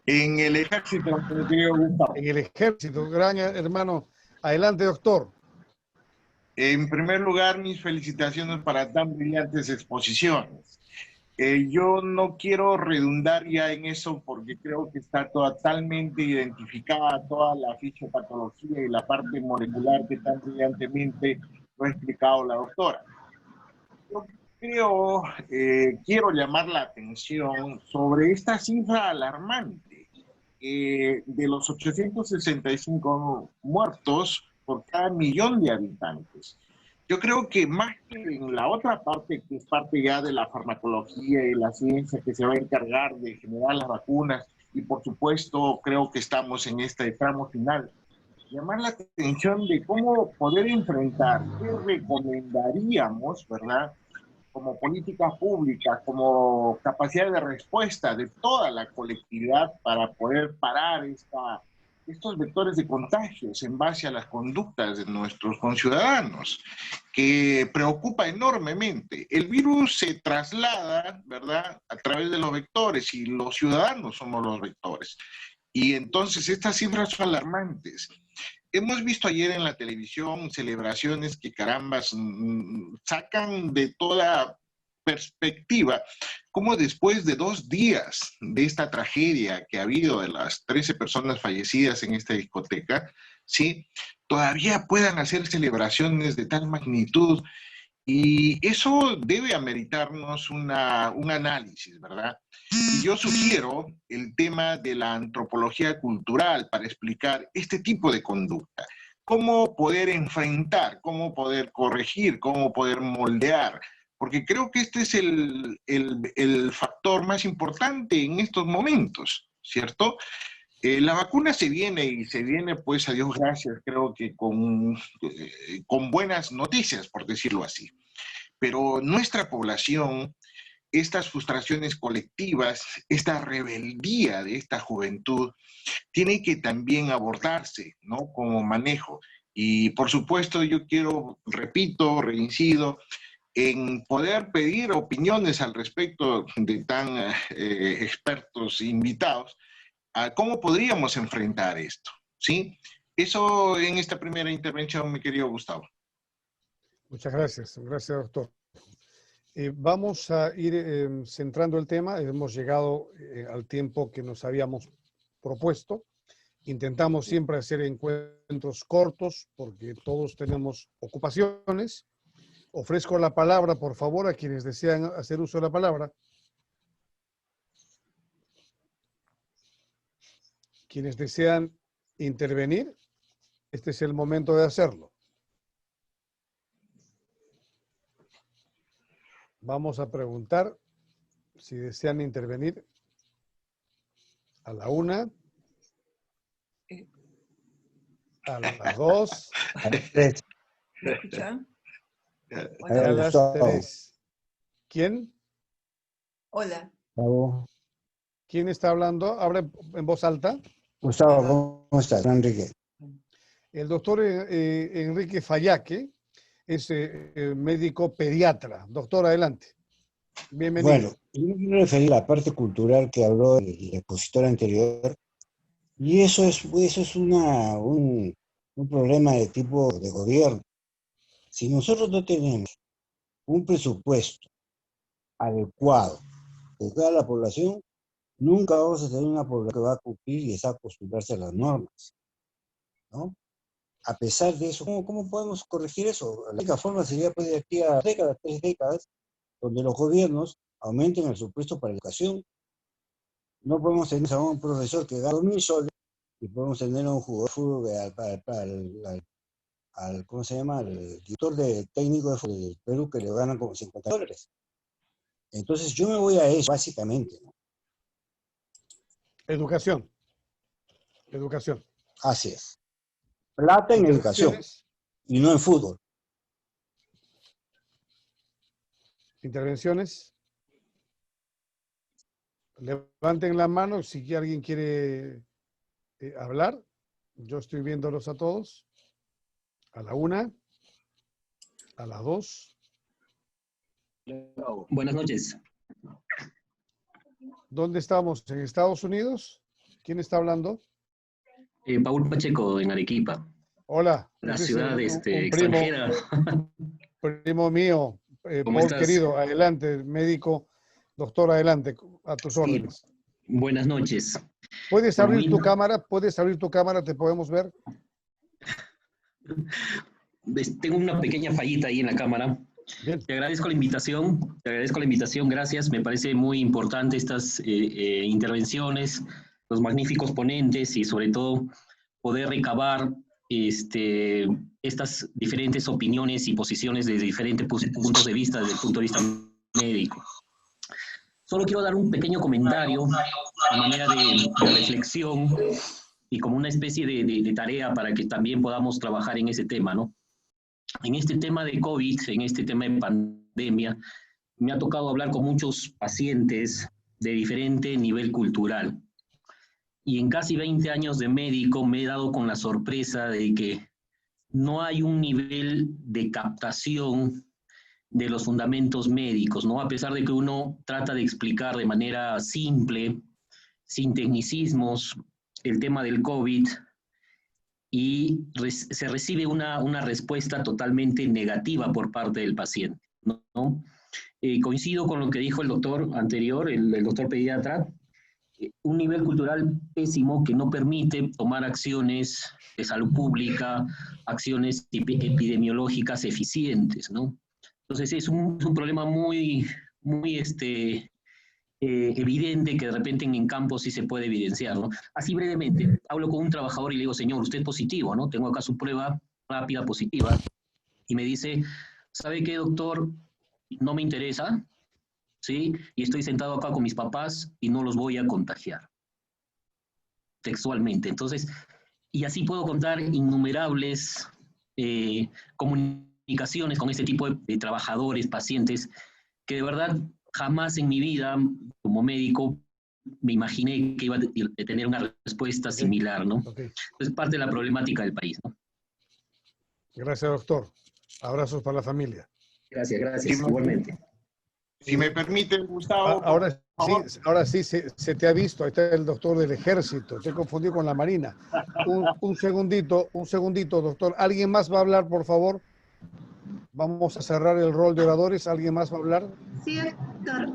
En el ejército, mi querido Gustavo. En el ejército, gran hermano. Adelante, doctor. En primer lugar, mis felicitaciones para tan brillantes exposiciones. Yo no quiero redundar ya en eso porque creo que está totalmente identificada toda la fisiopatología y la parte molecular que tan brillantemente lo ha explicado la doctora. Yo quiero llamar la atención sobre esta cifra alarmante de los 865 muertos por cada millón de habitantes. Yo creo que más que en la otra parte, que es parte ya de la farmacología y la ciencia que se va a encargar de generar las vacunas, y por supuesto creo que estamos en este tramo final, llamar la atención de cómo poder enfrentar, qué recomendaríamos, ¿verdad?, como políticas públicas, como capacidad de respuesta de toda la colectividad para poder parar estos vectores de contagios en base a las conductas de nuestros conciudadanos, que preocupa enormemente. El virus se traslada, ¿verdad?, a través de los vectores y los ciudadanos somos los vectores. Y entonces estas cifras son alarmantes. Hemos visto ayer en la televisión celebraciones que carambas sacan de toda perspectiva cómo después de 2 días de esta tragedia que ha habido de las 13 personas fallecidas en esta discoteca, ¿sí?, todavía puedan hacer celebraciones de tal magnitud. Y eso debe ameritarnos un análisis, ¿verdad? Y yo sugiero el tema de la antropología cultural para explicar este tipo de conducta. Cómo poder enfrentar, cómo poder corregir, cómo poder moldear. Porque creo que este es el factor más importante en estos momentos, ¿cierto? La vacuna se viene y se viene, pues, a Dios gracias, creo que con buenas noticias, por decirlo así. Pero nuestra población, estas frustraciones colectivas, esta rebeldía de esta juventud, tiene que también abordarse, ¿no?, como manejo. Y por supuesto yo quiero, repito, reincido, en poder pedir opiniones al respecto de tan expertos invitados, a cómo podríamos enfrentar esto, ¿sí? Eso en esta primera intervención, mi querido Gustavo. Muchas gracias. Gracias, doctor. Vamos a ir centrando el tema. Hemos llegado al tiempo que nos habíamos propuesto. Intentamos siempre hacer encuentros cortos porque todos tenemos ocupaciones. Ofrezco la palabra, por favor, a quienes desean hacer uso de la palabra. Quienes desean intervenir, este es el momento de hacerlo. Vamos a preguntar si desean intervenir a la 1, a las 2, ¿Me escuchan? y a las 3. ¿Quién? Hola. ¿Quién está hablando? Habla en voz alta. Gustavo, ¿cómo estás? Enrique. El doctor Enrique Fallaque es médico pediatra. Doctor, adelante. Bienvenido. Bueno, yo me quiero referir a la parte cultural que habló el expositor anterior, y eso es un problema de tipo de gobierno. Si nosotros no tenemos un presupuesto adecuado de toda la población, nunca vamos a tener una población que va a cumplir y está acostumbrarse a las normas, ¿no? A pesar de eso, ¿cómo podemos corregir eso? La única forma sería, pues, de aquí a 3 décadas, donde los gobiernos aumenten el presupuesto para la educación. No podemos tener a un profesor que gana 2.000 soles y podemos tener a un jugador de fútbol, ¿cómo se llama? El director técnico de fútbol del Perú, que le ganan como 50 dólares. Entonces yo me voy a eso, básicamente, ¿no? Educación. Educación. Así es. Plata en educación y no en fútbol. Intervenciones. Levanten la mano si alguien quiere hablar. Yo estoy viéndolos a todos. A la 1, a la 2, Buenas noches. ¿Dónde estamos? ¿En Estados Unidos? ¿Quién está hablando? Paul Pacheco, en Arequipa. Hola. La Ese es ciudad un extranjera. Primo mío, ¿Cómo Paul estás? querido, adelante, médico, doctor, adelante, a tus órdenes. Buenas noches. ¿Puedes Por abrir mí- tu cámara? ¿Puedes abrir tu cámara? ¿Te podemos ver? Tengo una pequeña fallita ahí en la cámara. Bien. Te agradezco la invitación, gracias. Me parece muy importante estas intervenciones, los magníficos ponentes y sobre todo poder recabar estas diferentes opiniones y posiciones desde diferentes puntos de vista, desde el punto de vista médico. Solo quiero dar un pequeño comentario a manera de reflexión y como una especie de tarea para que también podamos trabajar en ese tema, ¿no? En este tema de COVID, en este tema de pandemia, me ha tocado hablar con muchos pacientes de diferente nivel cultural. Y en casi 20 años de médico me he dado con la sorpresa de que no hay un nivel de captación de los fundamentos médicos, ¿no? A pesar de que uno trata de explicar de manera simple, sin tecnicismos, el tema del COVID, y se recibe una respuesta totalmente negativa por parte del paciente, ¿no? Coincido con lo que dijo el doctor anterior, el doctor pediatra, un nivel cultural pésimo que no permite tomar acciones de salud pública, acciones epidemiológicas eficientes, ¿no? Entonces es un problema muy evidente que de repente en campo sí se puede evidenciar, ¿no? Así brevemente, hablo con un trabajador y le digo, señor, usted es positivo, ¿no? Tengo acá su prueba rápida positiva. Y me dice, ¿sabe qué, doctor? No me interesa, ¿sí? Y estoy sentado acá con mis papás y no los voy a contagiar. Textualmente. Entonces, y así puedo contar innumerables comunicaciones con este tipo de trabajadores, pacientes, que de verdad jamás en mi vida, como médico, me imaginé que iba a tener una respuesta similar, ¿no? Es parte de la problemática del país, ¿no? Gracias, doctor. Abrazos para la familia. Gracias, igualmente. Si me permite, Gustavo. Ahora sí se te ha visto. Ahí está el doctor del ejército. Te he confundido con la marina. Un segundito, doctor. ¿Alguien más va a hablar, por favor? Vamos a cerrar el rol de oradores. ¿Alguien más va a hablar? Sí, doctor.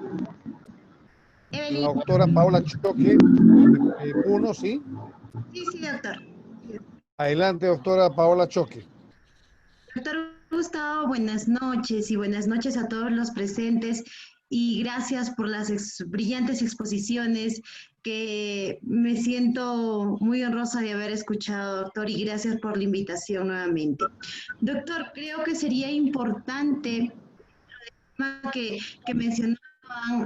La doctora Paola Choque, Puno, ¿sí? Sí, doctor. Adelante, doctora Paola Choque. Doctor Gustavo, buenas noches y buenas noches a todos los presentes y gracias por las brillantes exposiciones que me siento muy honrosa de haber escuchado, doctor, y gracias por la invitación nuevamente. Doctor, creo que sería importante que mencionaban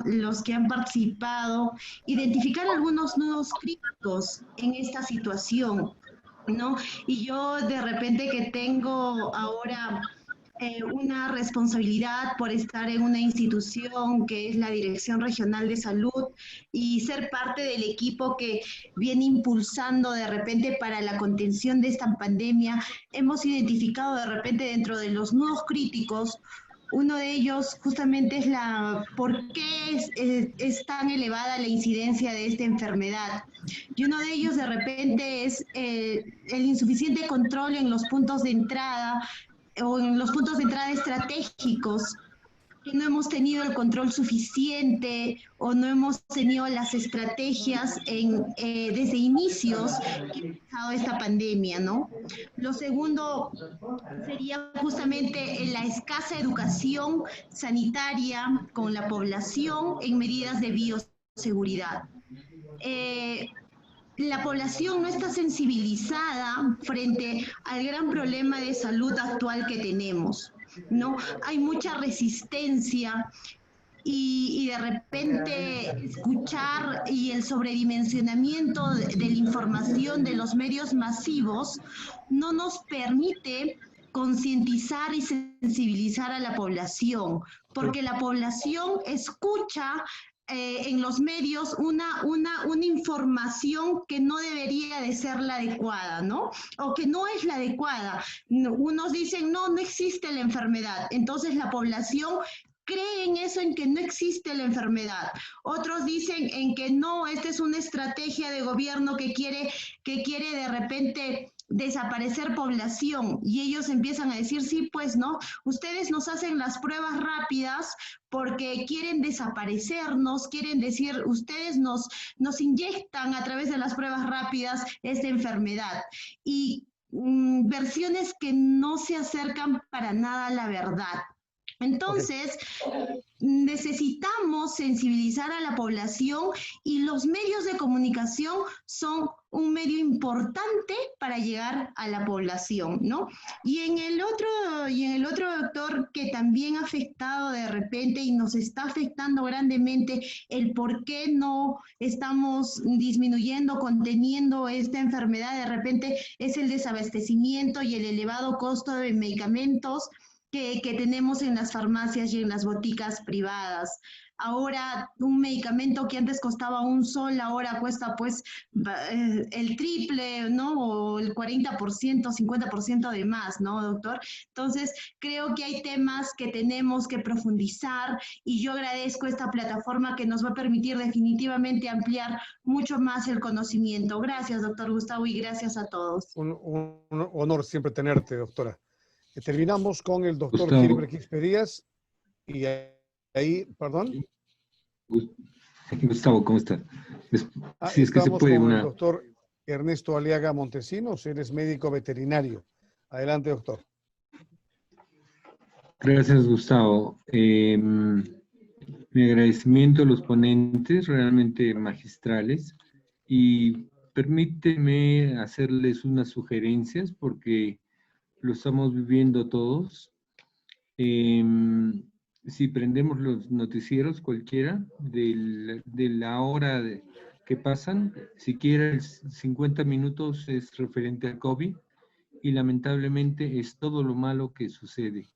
los que han participado, identificar algunos nudos críticos en esta situación, ¿no? Y yo de repente que tengo ahora una responsabilidad por estar en una institución que es la Dirección Regional de Salud y ser parte del equipo que viene impulsando de repente para la contención de esta pandemia, hemos identificado de repente dentro de los nudos críticos. Uno de ellos justamente es por qué es tan elevada la incidencia de esta enfermedad. Y uno de ellos de repente es el insuficiente control en los puntos de entrada o en los puntos de entrada estratégicos, que no hemos tenido el control suficiente o no hemos tenido las estrategias desde inicios que ha empezado esta pandemia, ¿no? Lo segundo sería justamente la escasa educación sanitaria con la población en medidas de bioseguridad. La población no está sensibilizada frente al gran problema de salud actual que tenemos, ¿no? Hay mucha resistencia y de repente escuchar y el sobredimensionamiento de la información de los medios masivos no nos permite concientizar y sensibilizar a la población, porque la población escucha en los medios una información que no debería de ser la adecuada, ¿no? O que no es la adecuada. Unos dicen, no existe la enfermedad. Entonces la población creen eso, en que no existe la enfermedad. Otros dicen en que no, esta es una estrategia de gobierno que quiere de repente desaparecer población, y ellos empiezan a decir, sí, pues, ¿no? Ustedes nos hacen las pruebas rápidas porque quieren desaparecernos, quieren decir, ustedes nos inyectan a través de las pruebas rápidas esta enfermedad. Y versiones que no se acercan para nada a la verdad. Entonces, necesitamos sensibilizar a la población, y los medios de comunicación son un medio importante para llegar a la población, ¿no? Y en el otro, doctor, que también ha afectado de repente y nos está afectando grandemente, el por qué no estamos disminuyendo, conteniendo esta enfermedad de repente, es el desabastecimiento y el elevado costo de medicamentos que tenemos en las farmacias y en las boticas privadas. Ahora, un medicamento que antes costaba $1, ahora cuesta pues el triple, ¿no? O el 40%, 50% de más, ¿no, doctor? Entonces, creo que hay temas que tenemos que profundizar, y yo agradezco esta plataforma que nos va a permitir definitivamente ampliar mucho más el conocimiento. Gracias, doctor Gustavo, y gracias a todos. Un honor siempre tenerte, doctora. Terminamos con el doctor Gustavo. Gilbert Quispe Díaz, y ahí, perdón. Gustavo, ¿cómo está? Si es que se Estamos puede con el doctor Ernesto Aliaga Montesinos, él es médico veterinario. Adelante, doctor. Gracias, Gustavo. Mi agradecimiento a los ponentes, realmente magistrales, y permíteme hacerles unas sugerencias porque lo estamos viviendo todos. Si prendemos los noticieros cualquiera de la hora que pasan, siquiera 50 minutos es referente al COVID, y lamentablemente es todo lo malo que sucede.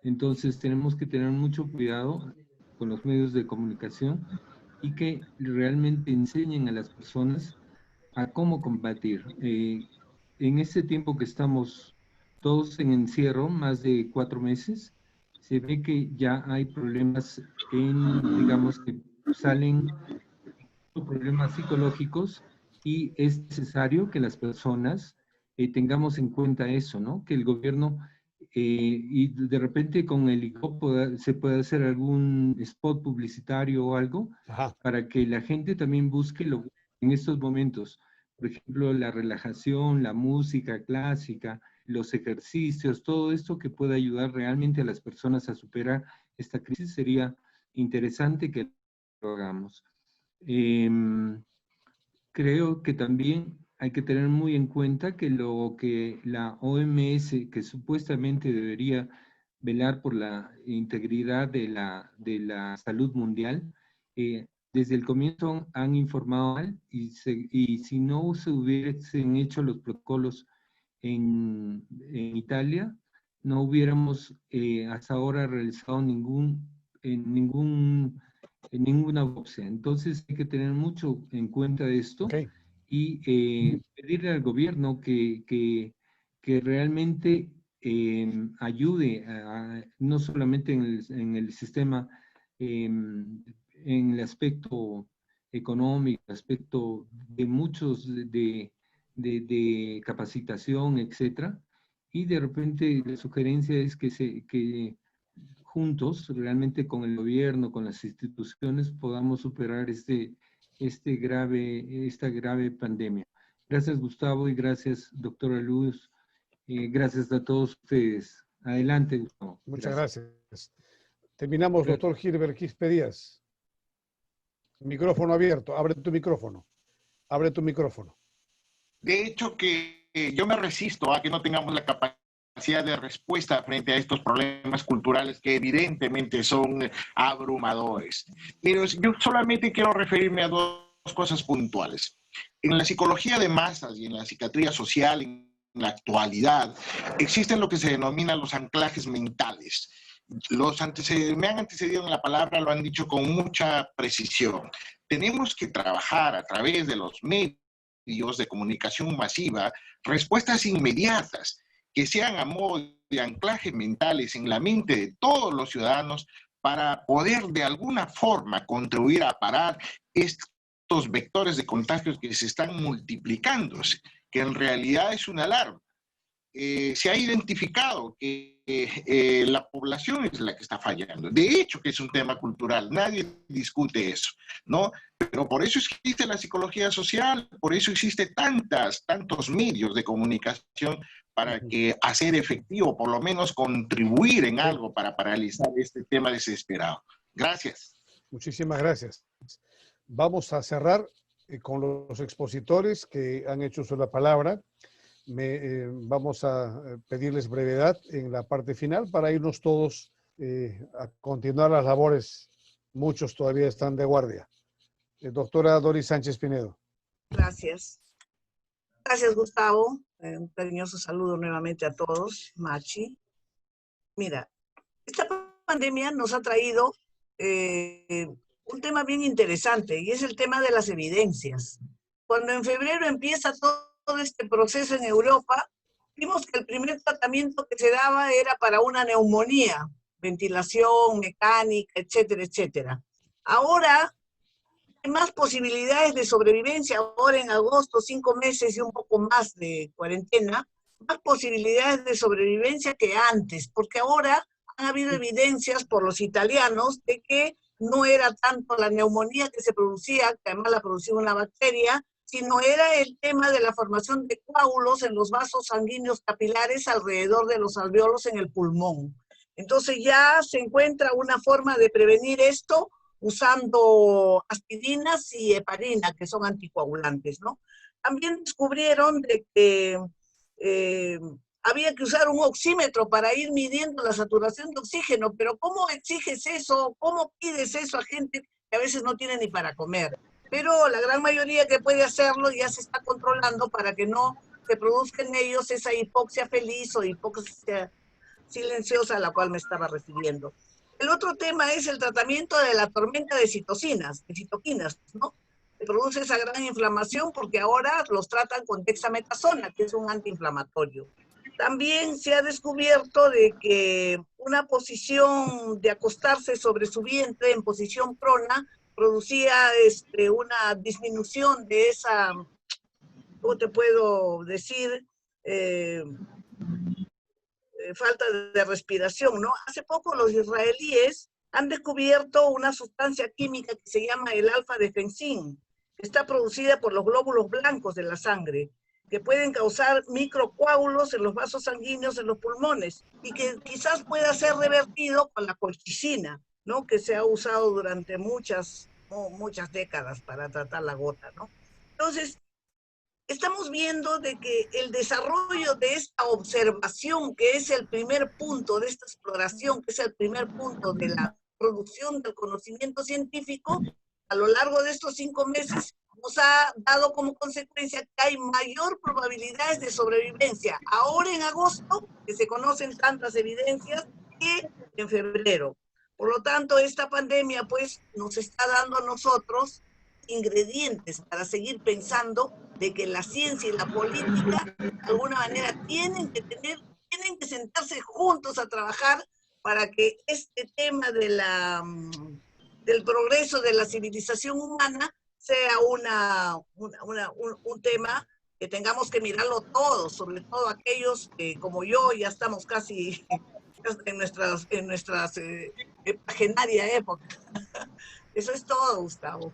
Entonces tenemos que tener mucho cuidado con los medios de comunicación y que realmente enseñen a las personas a cómo combatir. En este tiempo que estamos todos en encierro, más de 4 meses, se ve que ya hay problemas digamos que salen problemas psicológicos, y es necesario que las personas tengamos en cuenta eso, ¿no? Que el gobierno, y de repente con el ICO se puede hacer algún spot publicitario o algo, para que la gente también busque en estos momentos, por ejemplo, la relajación, la música clásica, los ejercicios, todo esto que pueda ayudar realmente a las personas a superar esta crisis. Sería interesante que lo hagamos. Creo que también hay que tener muy en cuenta que lo que la OMS, que supuestamente debería velar por la integridad de la salud mundial, desde el comienzo han informado mal, y si no se hubiesen hecho los protocolos en Italia, no hubiéramos hasta ahora realizado ninguna biopsia. Entonces hay que tener mucho en cuenta de esto, y pedirle al gobierno que realmente ayude no solamente en el sistema, en el aspecto económico, aspecto de muchos de capacitación, etcétera, y de repente la sugerencia es que juntos, realmente con el gobierno, con las instituciones, podamos superar esta grave pandemia. Gracias, Gustavo, y gracias, doctora Luz. Gracias a todos ustedes. Adelante, Gustavo. Muchas gracias. Terminamos, doctor Gilbert Quispe Díaz. Micrófono abierto. Abre tu micrófono. Abre tu micrófono. De hecho, que yo me resisto a que no tengamos la capacidad de respuesta frente a estos problemas culturales que evidentemente son abrumadores. Pero yo solamente quiero referirme a dos cosas puntuales. En la psicología de masas y en la psiquiatría social, en la actualidad, existen lo que se denominan los anclajes mentales. Me han antecedido en la palabra, lo han dicho con mucha precisión. Tenemos que trabajar a través de los medios de comunicación masiva respuestas inmediatas que sean a modo de anclajes mentales en la mente de todos los ciudadanos para poder de alguna forma contribuir a parar estos vectores de contagios que se están multiplicándose, que en realidad es una alarma. Se ha identificado que la población es la que está fallando. De hecho, que es un tema cultural, nadie discute eso, ¿no? Pero por eso existe la psicología social, por eso existe tantos medios de comunicación para que hacer efectivo, por lo menos contribuir en algo para paralizar este tema desesperado. Gracias. Muchísimas gracias. Vamos a cerrar con los expositores que han hecho uso de la palabra. Vamos a pedirles brevedad en la parte final para irnos todos a continuar las labores. Muchos todavía están de guardia. Doctora Doris Sánchez Pinedo. Gracias. Gracias, Gustavo. Un cariñoso saludo nuevamente a todos. Machi. Mira, esta pandemia nos ha traído un tema bien interesante y es el tema de las evidencias. Cuando en febrero empieza todo este proceso en Europa, vimos que el primer tratamiento que se daba era para una neumonía, ventilación mecánica, etcétera, etcétera. Ahora hay más posibilidades de sobrevivencia, ahora en agosto, 5 meses y un poco más de cuarentena, más posibilidades de sobrevivencia que antes, porque ahora han habido evidencias por los italianos de que no era tanto la neumonía que se producía, que además la producía una bacteria, sino era el tema de la formación de coágulos en los vasos sanguíneos capilares alrededor de los alvéolos en el pulmón. Entonces ya se encuentra una forma de prevenir esto usando aspirinas y heparina, que son anticoagulantes, ¿no? También descubrieron de que había que usar un oxímetro para ir midiendo la saturación de oxígeno, pero ¿cómo exiges eso? ¿Cómo pides eso a gente que a veces no tiene ni para comer? Pero la gran mayoría que puede hacerlo ya se está controlando para que no se produzca en ellos esa hipoxia feliz o hipoxia silenciosa a la cual me estaba refiriendo. El otro tema es el tratamiento de la tormenta de citocinas, ¿no? Se produce esa gran inflamación porque ahora los tratan con dexametasona, que es un antiinflamatorio. También se ha descubierto de que una posición de acostarse sobre su vientre en posición prona producía una disminución de esa, ¿cómo te puedo decir? Falta de respiración, ¿no? Hace poco los israelíes han descubierto una sustancia química que se llama el alfa-defensin, que está producida por los glóbulos blancos de la sangre, que pueden causar microcoágulos en los vasos sanguíneos en los pulmones y que quizás pueda ser revertido con la colchicina, ¿no? Que se ha usado durante muchas décadas para tratar la gota, ¿no? Entonces, estamos viendo de que el desarrollo de esta observación, que es el primer punto de esta exploración, que es el primer punto de la producción del conocimiento científico, a lo largo de estos 5 meses, nos ha dado como consecuencia que hay mayor probabilidades de sobrevivencia ahora en agosto, que se conocen tantas evidencias, que en febrero. Por lo tanto, esta pandemia pues nos está dando a nosotros ingredientes para seguir pensando de que la ciencia y la política de alguna manera tienen que sentarse juntos a trabajar para que este tema de del progreso de la civilización humana sea un tema que tengamos que mirarlo todos, sobre todo aquellos que como yo ya estamos casi en nuestras pagenaria época. Eso es todo, Gustavo.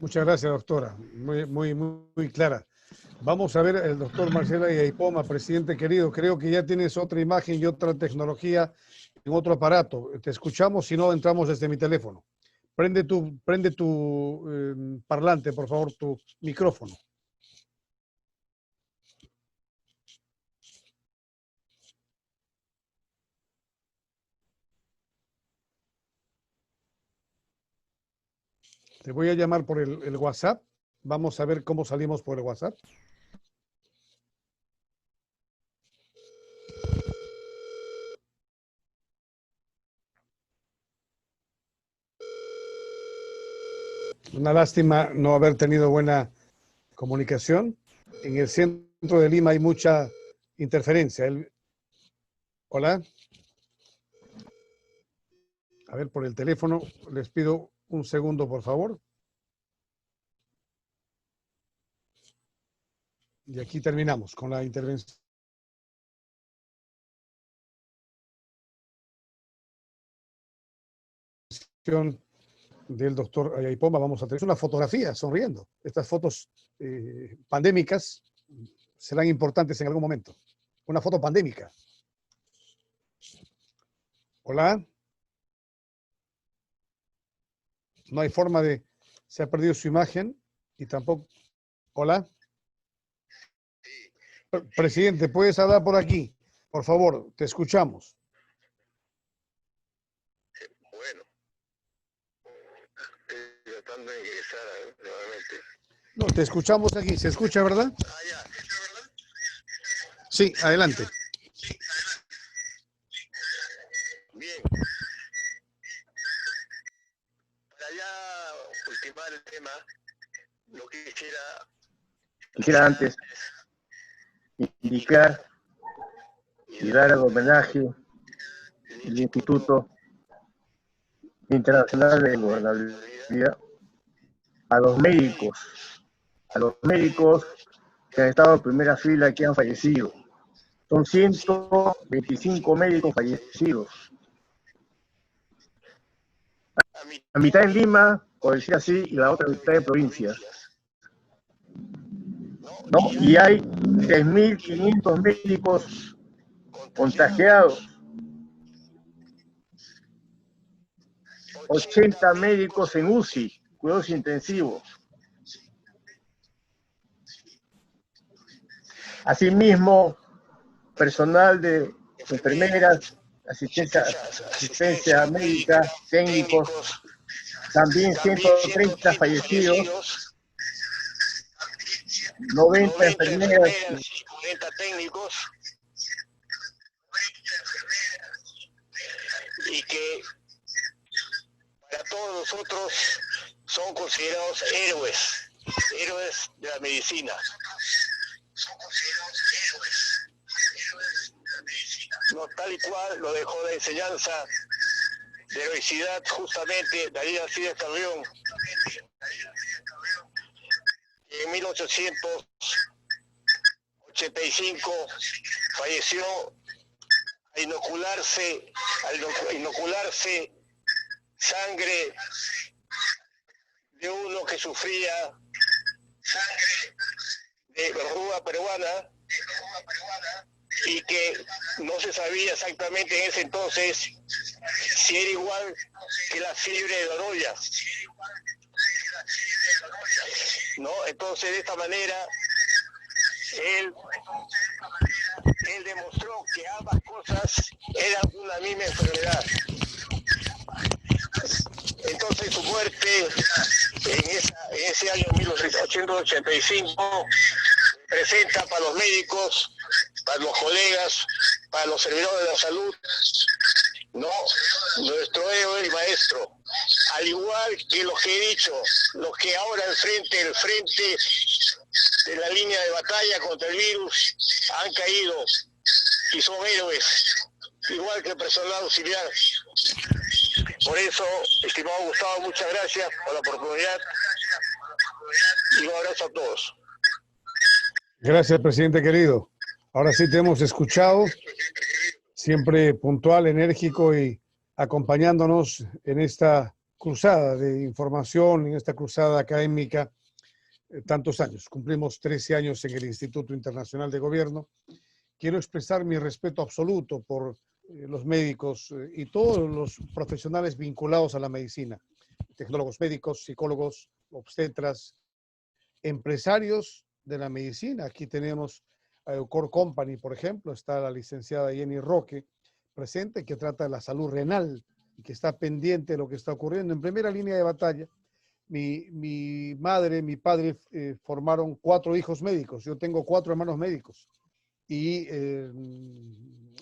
Muchas gracias, doctora. Muy clara. Vamos a ver el doctor Marcela Yaipoma, presidente querido. Creo que ya tienes otra imagen y otra tecnología en otro aparato. Te escuchamos, si no, entramos desde mi teléfono. Prende tu parlante, por favor, tu micrófono. Te voy a llamar por el WhatsApp. Vamos a ver cómo salimos por el WhatsApp. Una lástima no haber tenido buena comunicación. En el centro de Lima hay mucha interferencia. Hola. A ver, por el teléfono, les pido un segundo, por favor. Y aquí terminamos con la intervención del doctor Ayaypoma. Vamos a tener una fotografía sonriendo. Estas fotos pandémicas serán importantes en algún momento. Una foto pandémica. Hola. No hay forma de... Se ha perdido su imagen y tampoco... Hola. Presidente, ¿puedes hablar por aquí? Por favor, te escuchamos. Bueno, estoy tratando de ingresar nuevamente. No, te escuchamos aquí. ¿Se escucha, verdad? Ah, ya, ¿se escucha, verdad? Sí, adelante. Bien. Para ya ultimar el tema, lo que Quisiera antes indicar y dar el homenaje del Instituto Internacional de Gobernabilidad a los médicos que han estado en primera fila y que han fallecido. Son 125 médicos fallecidos. La mitad en Lima, por decir así, y la otra mitad en provincias. ¿No? Y hay 6.500 médicos contagiados, 80 médicos en UCI, cuidados intensivos. Asimismo, personal de enfermeras, asistencia médica, técnicos, también 130 fallecidos, 90 enfermeras y 40 técnicos, y que para todos nosotros son considerados héroes de la medicina. No, tal y cual lo dejó la enseñanza de heroicidad justamente David Alcides Carrión, que en 1885 falleció al inocularse sangre de uno que sufría de verruga peruana y que no se sabía exactamente en ese entonces si era igual que la fiebre de Noroña. ¿No? Entonces, de esta manera, él demostró que ambas cosas eran una misma enfermedad. Entonces, su muerte en ese año 1885 presenta para los médicos, para los colegas, para los servidores de la salud, ¿no?, nuestro héroe y maestro. Al igual que los que he dicho, los que ahora el frente de la línea de batalla contra el virus han caído y son héroes, igual que el personal auxiliar. Por eso, estimado Gustavo, muchas gracias por la oportunidad y un abrazo a todos. Gracias, presidente querido. Ahora sí te hemos escuchado, siempre puntual, enérgico y acompañándonos en esta cruzada de información, en esta cruzada académica, tantos años. Cumplimos 13 años en el Instituto Internacional de Gobierno. Quiero expresar mi respeto absoluto por los médicos y todos los profesionales vinculados a la medicina, tecnólogos médicos, psicólogos, obstetras, empresarios de la medicina. Aquí tenemos a Eucor Company, por ejemplo, está la licenciada Jenny Roque presente, que trata de la salud renal y que está pendiente de lo que está ocurriendo en primera línea de batalla. Mi madre, mi padre formaron 4 hijos médicos. Yo tengo 4 hermanos médicos y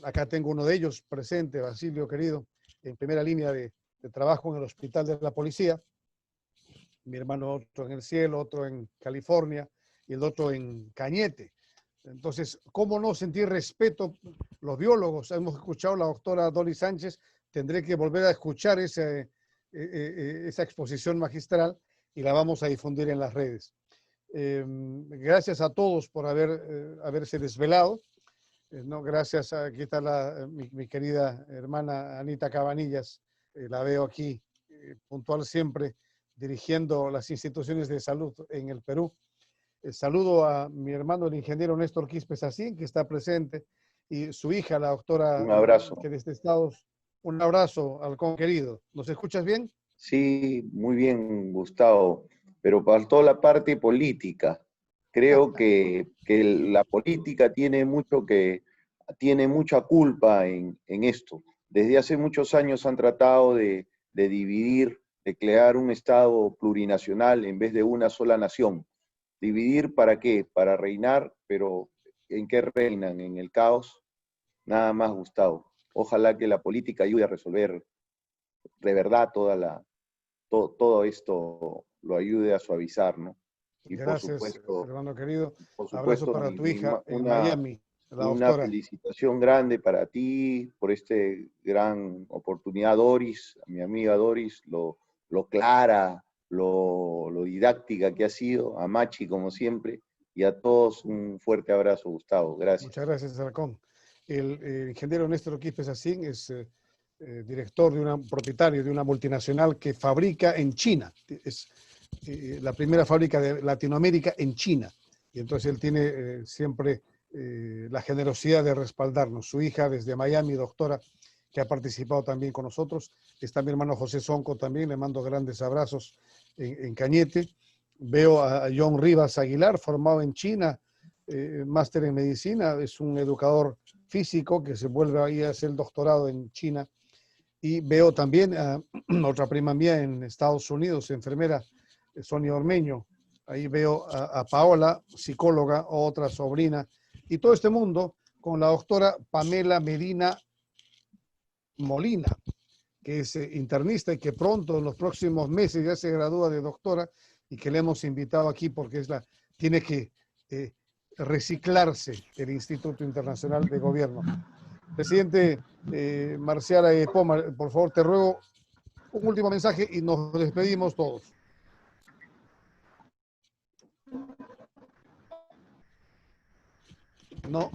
acá tengo uno de ellos presente, Basilio querido, en primera línea de trabajo en el hospital de la policía. Mi hermano otro en el cielo, otro en California y el otro en Cañete. Entonces, ¿cómo no sentir respeto? Los biólogos, hemos escuchado a la doctora Dolly Sánchez, tendré que volver a escuchar esa exposición magistral y la vamos a difundir en las redes. Gracias a todos por haberse desvelado. No, gracias, aquí está mi querida hermana Anita Cabanillas, la veo aquí, puntual siempre, dirigiendo las instituciones de salud en el Perú. Saludo a mi hermano el ingeniero Néstor Quispe Sacín, que está presente, y su hija, la doctora... Un abrazo. Que desde Estados... Un abrazo, Halcón querido. ¿Nos escuchas bien? Sí, muy bien, Gustavo, pero faltó la parte política. Creo que la política tiene mucha culpa en esto. Desde hace muchos años han tratado de dividir, de crear un Estado plurinacional en vez de una sola nación. ¿Dividir para qué? Para reinar, pero ¿en qué reinan? ¿En el caos? Nada más, Gustavo. Ojalá que la política ayude a resolver de verdad todo esto, lo ayude a suavizar, ¿no? Y gracias, por supuesto, hermano querido. Por Abrazo supuesto, para tu hija en Miami, la una doctora. felicitación grande para ti por esta gran oportunidad, Doris, a mi amiga Doris, lo clara, lo didáctica que ha sido, a Machi como siempre, y a todos un fuerte abrazo, Gustavo. Gracias. Muchas gracias, Halcón. El ingeniero Néstor Quispe Sacín es director propietario de una multinacional que fabrica en China. Es la primera fábrica de Latinoamérica en China. Y entonces él tiene siempre la generosidad de respaldarnos. Su hija desde Miami, doctora, que ha participado también con nosotros. Está mi hermano José Sonco también, le mando grandes abrazos en Cañete. Veo a John Rivas Aguilar, formado en China, máster en medicina, es un educador físico que se vuelve ahí a hacer el doctorado en China. Y veo también a otra prima mía en Estados Unidos, enfermera, Sonia Ormeño. Ahí veo a Paola, psicóloga, otra sobrina. Y todo este mundo con la doctora Pamela Medina Molina, que es internista y que pronto, en los próximos meses, ya se gradúa de doctora y que le hemos invitado aquí porque tiene que reciclarse el Instituto Internacional de Gobierno. Presidente Marcial Poma, por favor, te ruego un último mensaje y nos despedimos todos. No,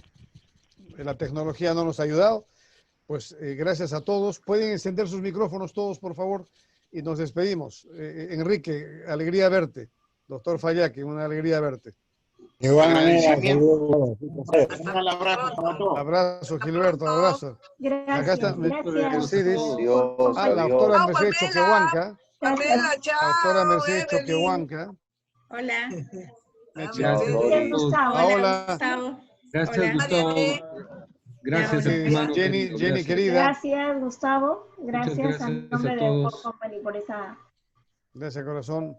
la tecnología no nos ha ayudado. Pues gracias a todos. Pueden encender sus micrófonos todos, por favor, y nos despedimos. Enrique, alegría verte. Doctor Fallaque, una alegría verte. De igual manera, Un abrazo para todos. Abrazo, Gilberto, abrazo. Gracias. Acá está Mercedes. Adiós, La adiós. doctora Mercedes Choquehuanca. Pamela, chao. La doctora Mercedes Evelyn. Choquehuanca. Hola. Gracias, Hola. Hola, Gustavo. Gracias, Hola. Gustavo. Gracias, hermano. Jenny, querida. Gracias, Gustavo. Gracias, gracias en nombre a de todos. Ford Company por esa... Gracias, corazón.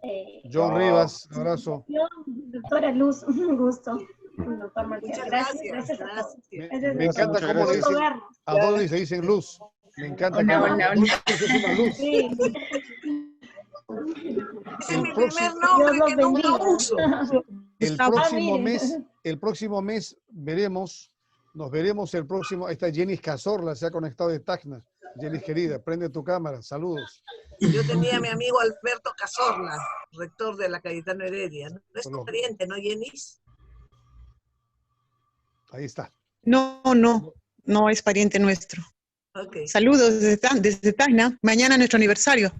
John Rivas, abrazo. Doctora Luz, un gusto. Doctor Marcial. Muchas Gracias a todos. Me encanta cómo le dicen, a Doris le dicen luz. Me encanta Hola, cómo hola, Doris es una luz. Sí. Ese es mi primer nombre Dios que los nunca bendiga. uso. El próximo mes nos veremos el próximo. Ahí está Jenny Cazorla, se ha conectado de Tacna. Jenny querida, prende tu cámara, saludos. Yo tenía a mi amigo Alberto Cazorla, rector de la Cayetano Heredia. ¿No es tu pariente, no, Jenny? Ahí está. No es pariente nuestro. Okay. Saludos desde Tacna. Mañana nuestro aniversario.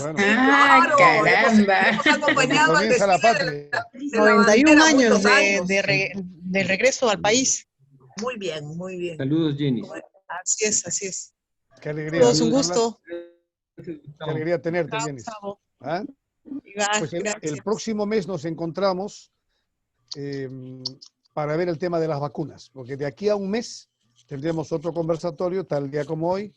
Bueno. Claro. Caramba. Hemos acompañado al Comienza la desfile patria. de la 91 bandera años muchos años. de regreso al país. Muy bien, muy bien. Saludos, Jenny. Así es, así es. Qué alegría. Todos un gusto. Qué alegría tenerte, Chao, Jenny. Gustavo. ¿Ah? Pues el Gracias. próximo mes nos encontramos para ver el tema de las vacunas, porque de aquí a un mes tendremos otro conversatorio, tal día como hoy.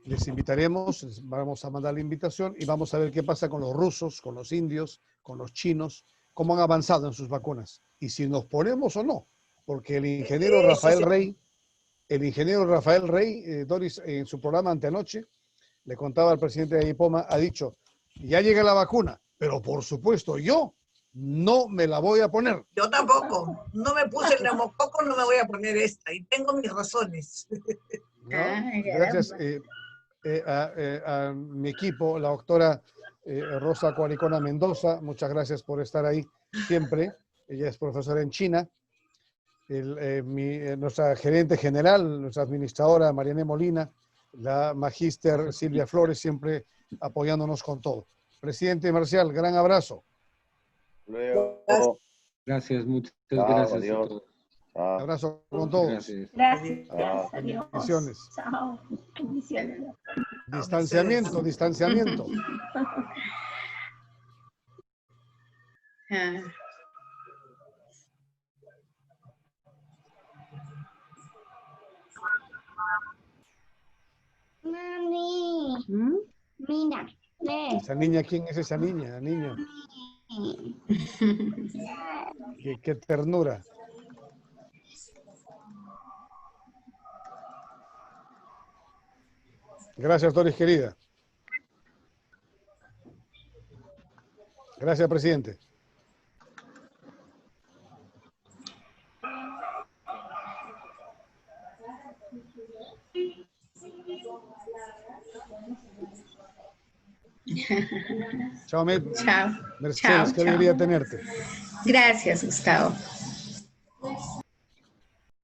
Les invitaremos, vamos a mandar la invitación y vamos a ver qué pasa con los rusos, con los indios, con los chinos, cómo han avanzado en sus vacunas y si nos ponemos o no, porque el ingeniero Rafael Rey, Doris, en su programa antenoche, le contaba al presidente de IPOMA, ha dicho, ya llega la vacuna, pero por supuesto yo no me la voy a poner. Yo tampoco. No me puse el neumococo, no me voy a poner esta. Y tengo mis razones. ¿No? Gracias. a mi equipo, la doctora Rosa Cuaricona Mendoza, muchas gracias por estar ahí siempre. Ella es profesora en China. Nuestra gerente general, nuestra administradora Mariana Molina, la magíster Silvia Flores, siempre apoyándonos con todo. Presidente Marcial, gran abrazo. Luego. Gracias, muchas Chao, gracias adiós. a todos. Chao. Abrazo con todos. Gracias. Gracias, adiós. Bendiciones. Chao. Bendiciones. Distanciamiento, distanciamiento. Ah. Mami, mira, ve. ¿Esa niña quién es esa niña? Niño. Qué ternura. Gracias, Doris, querida. Gracias, presidente. Chao, Chao. Mercedes, qué alegría tenerte. Gracias, Gustavo.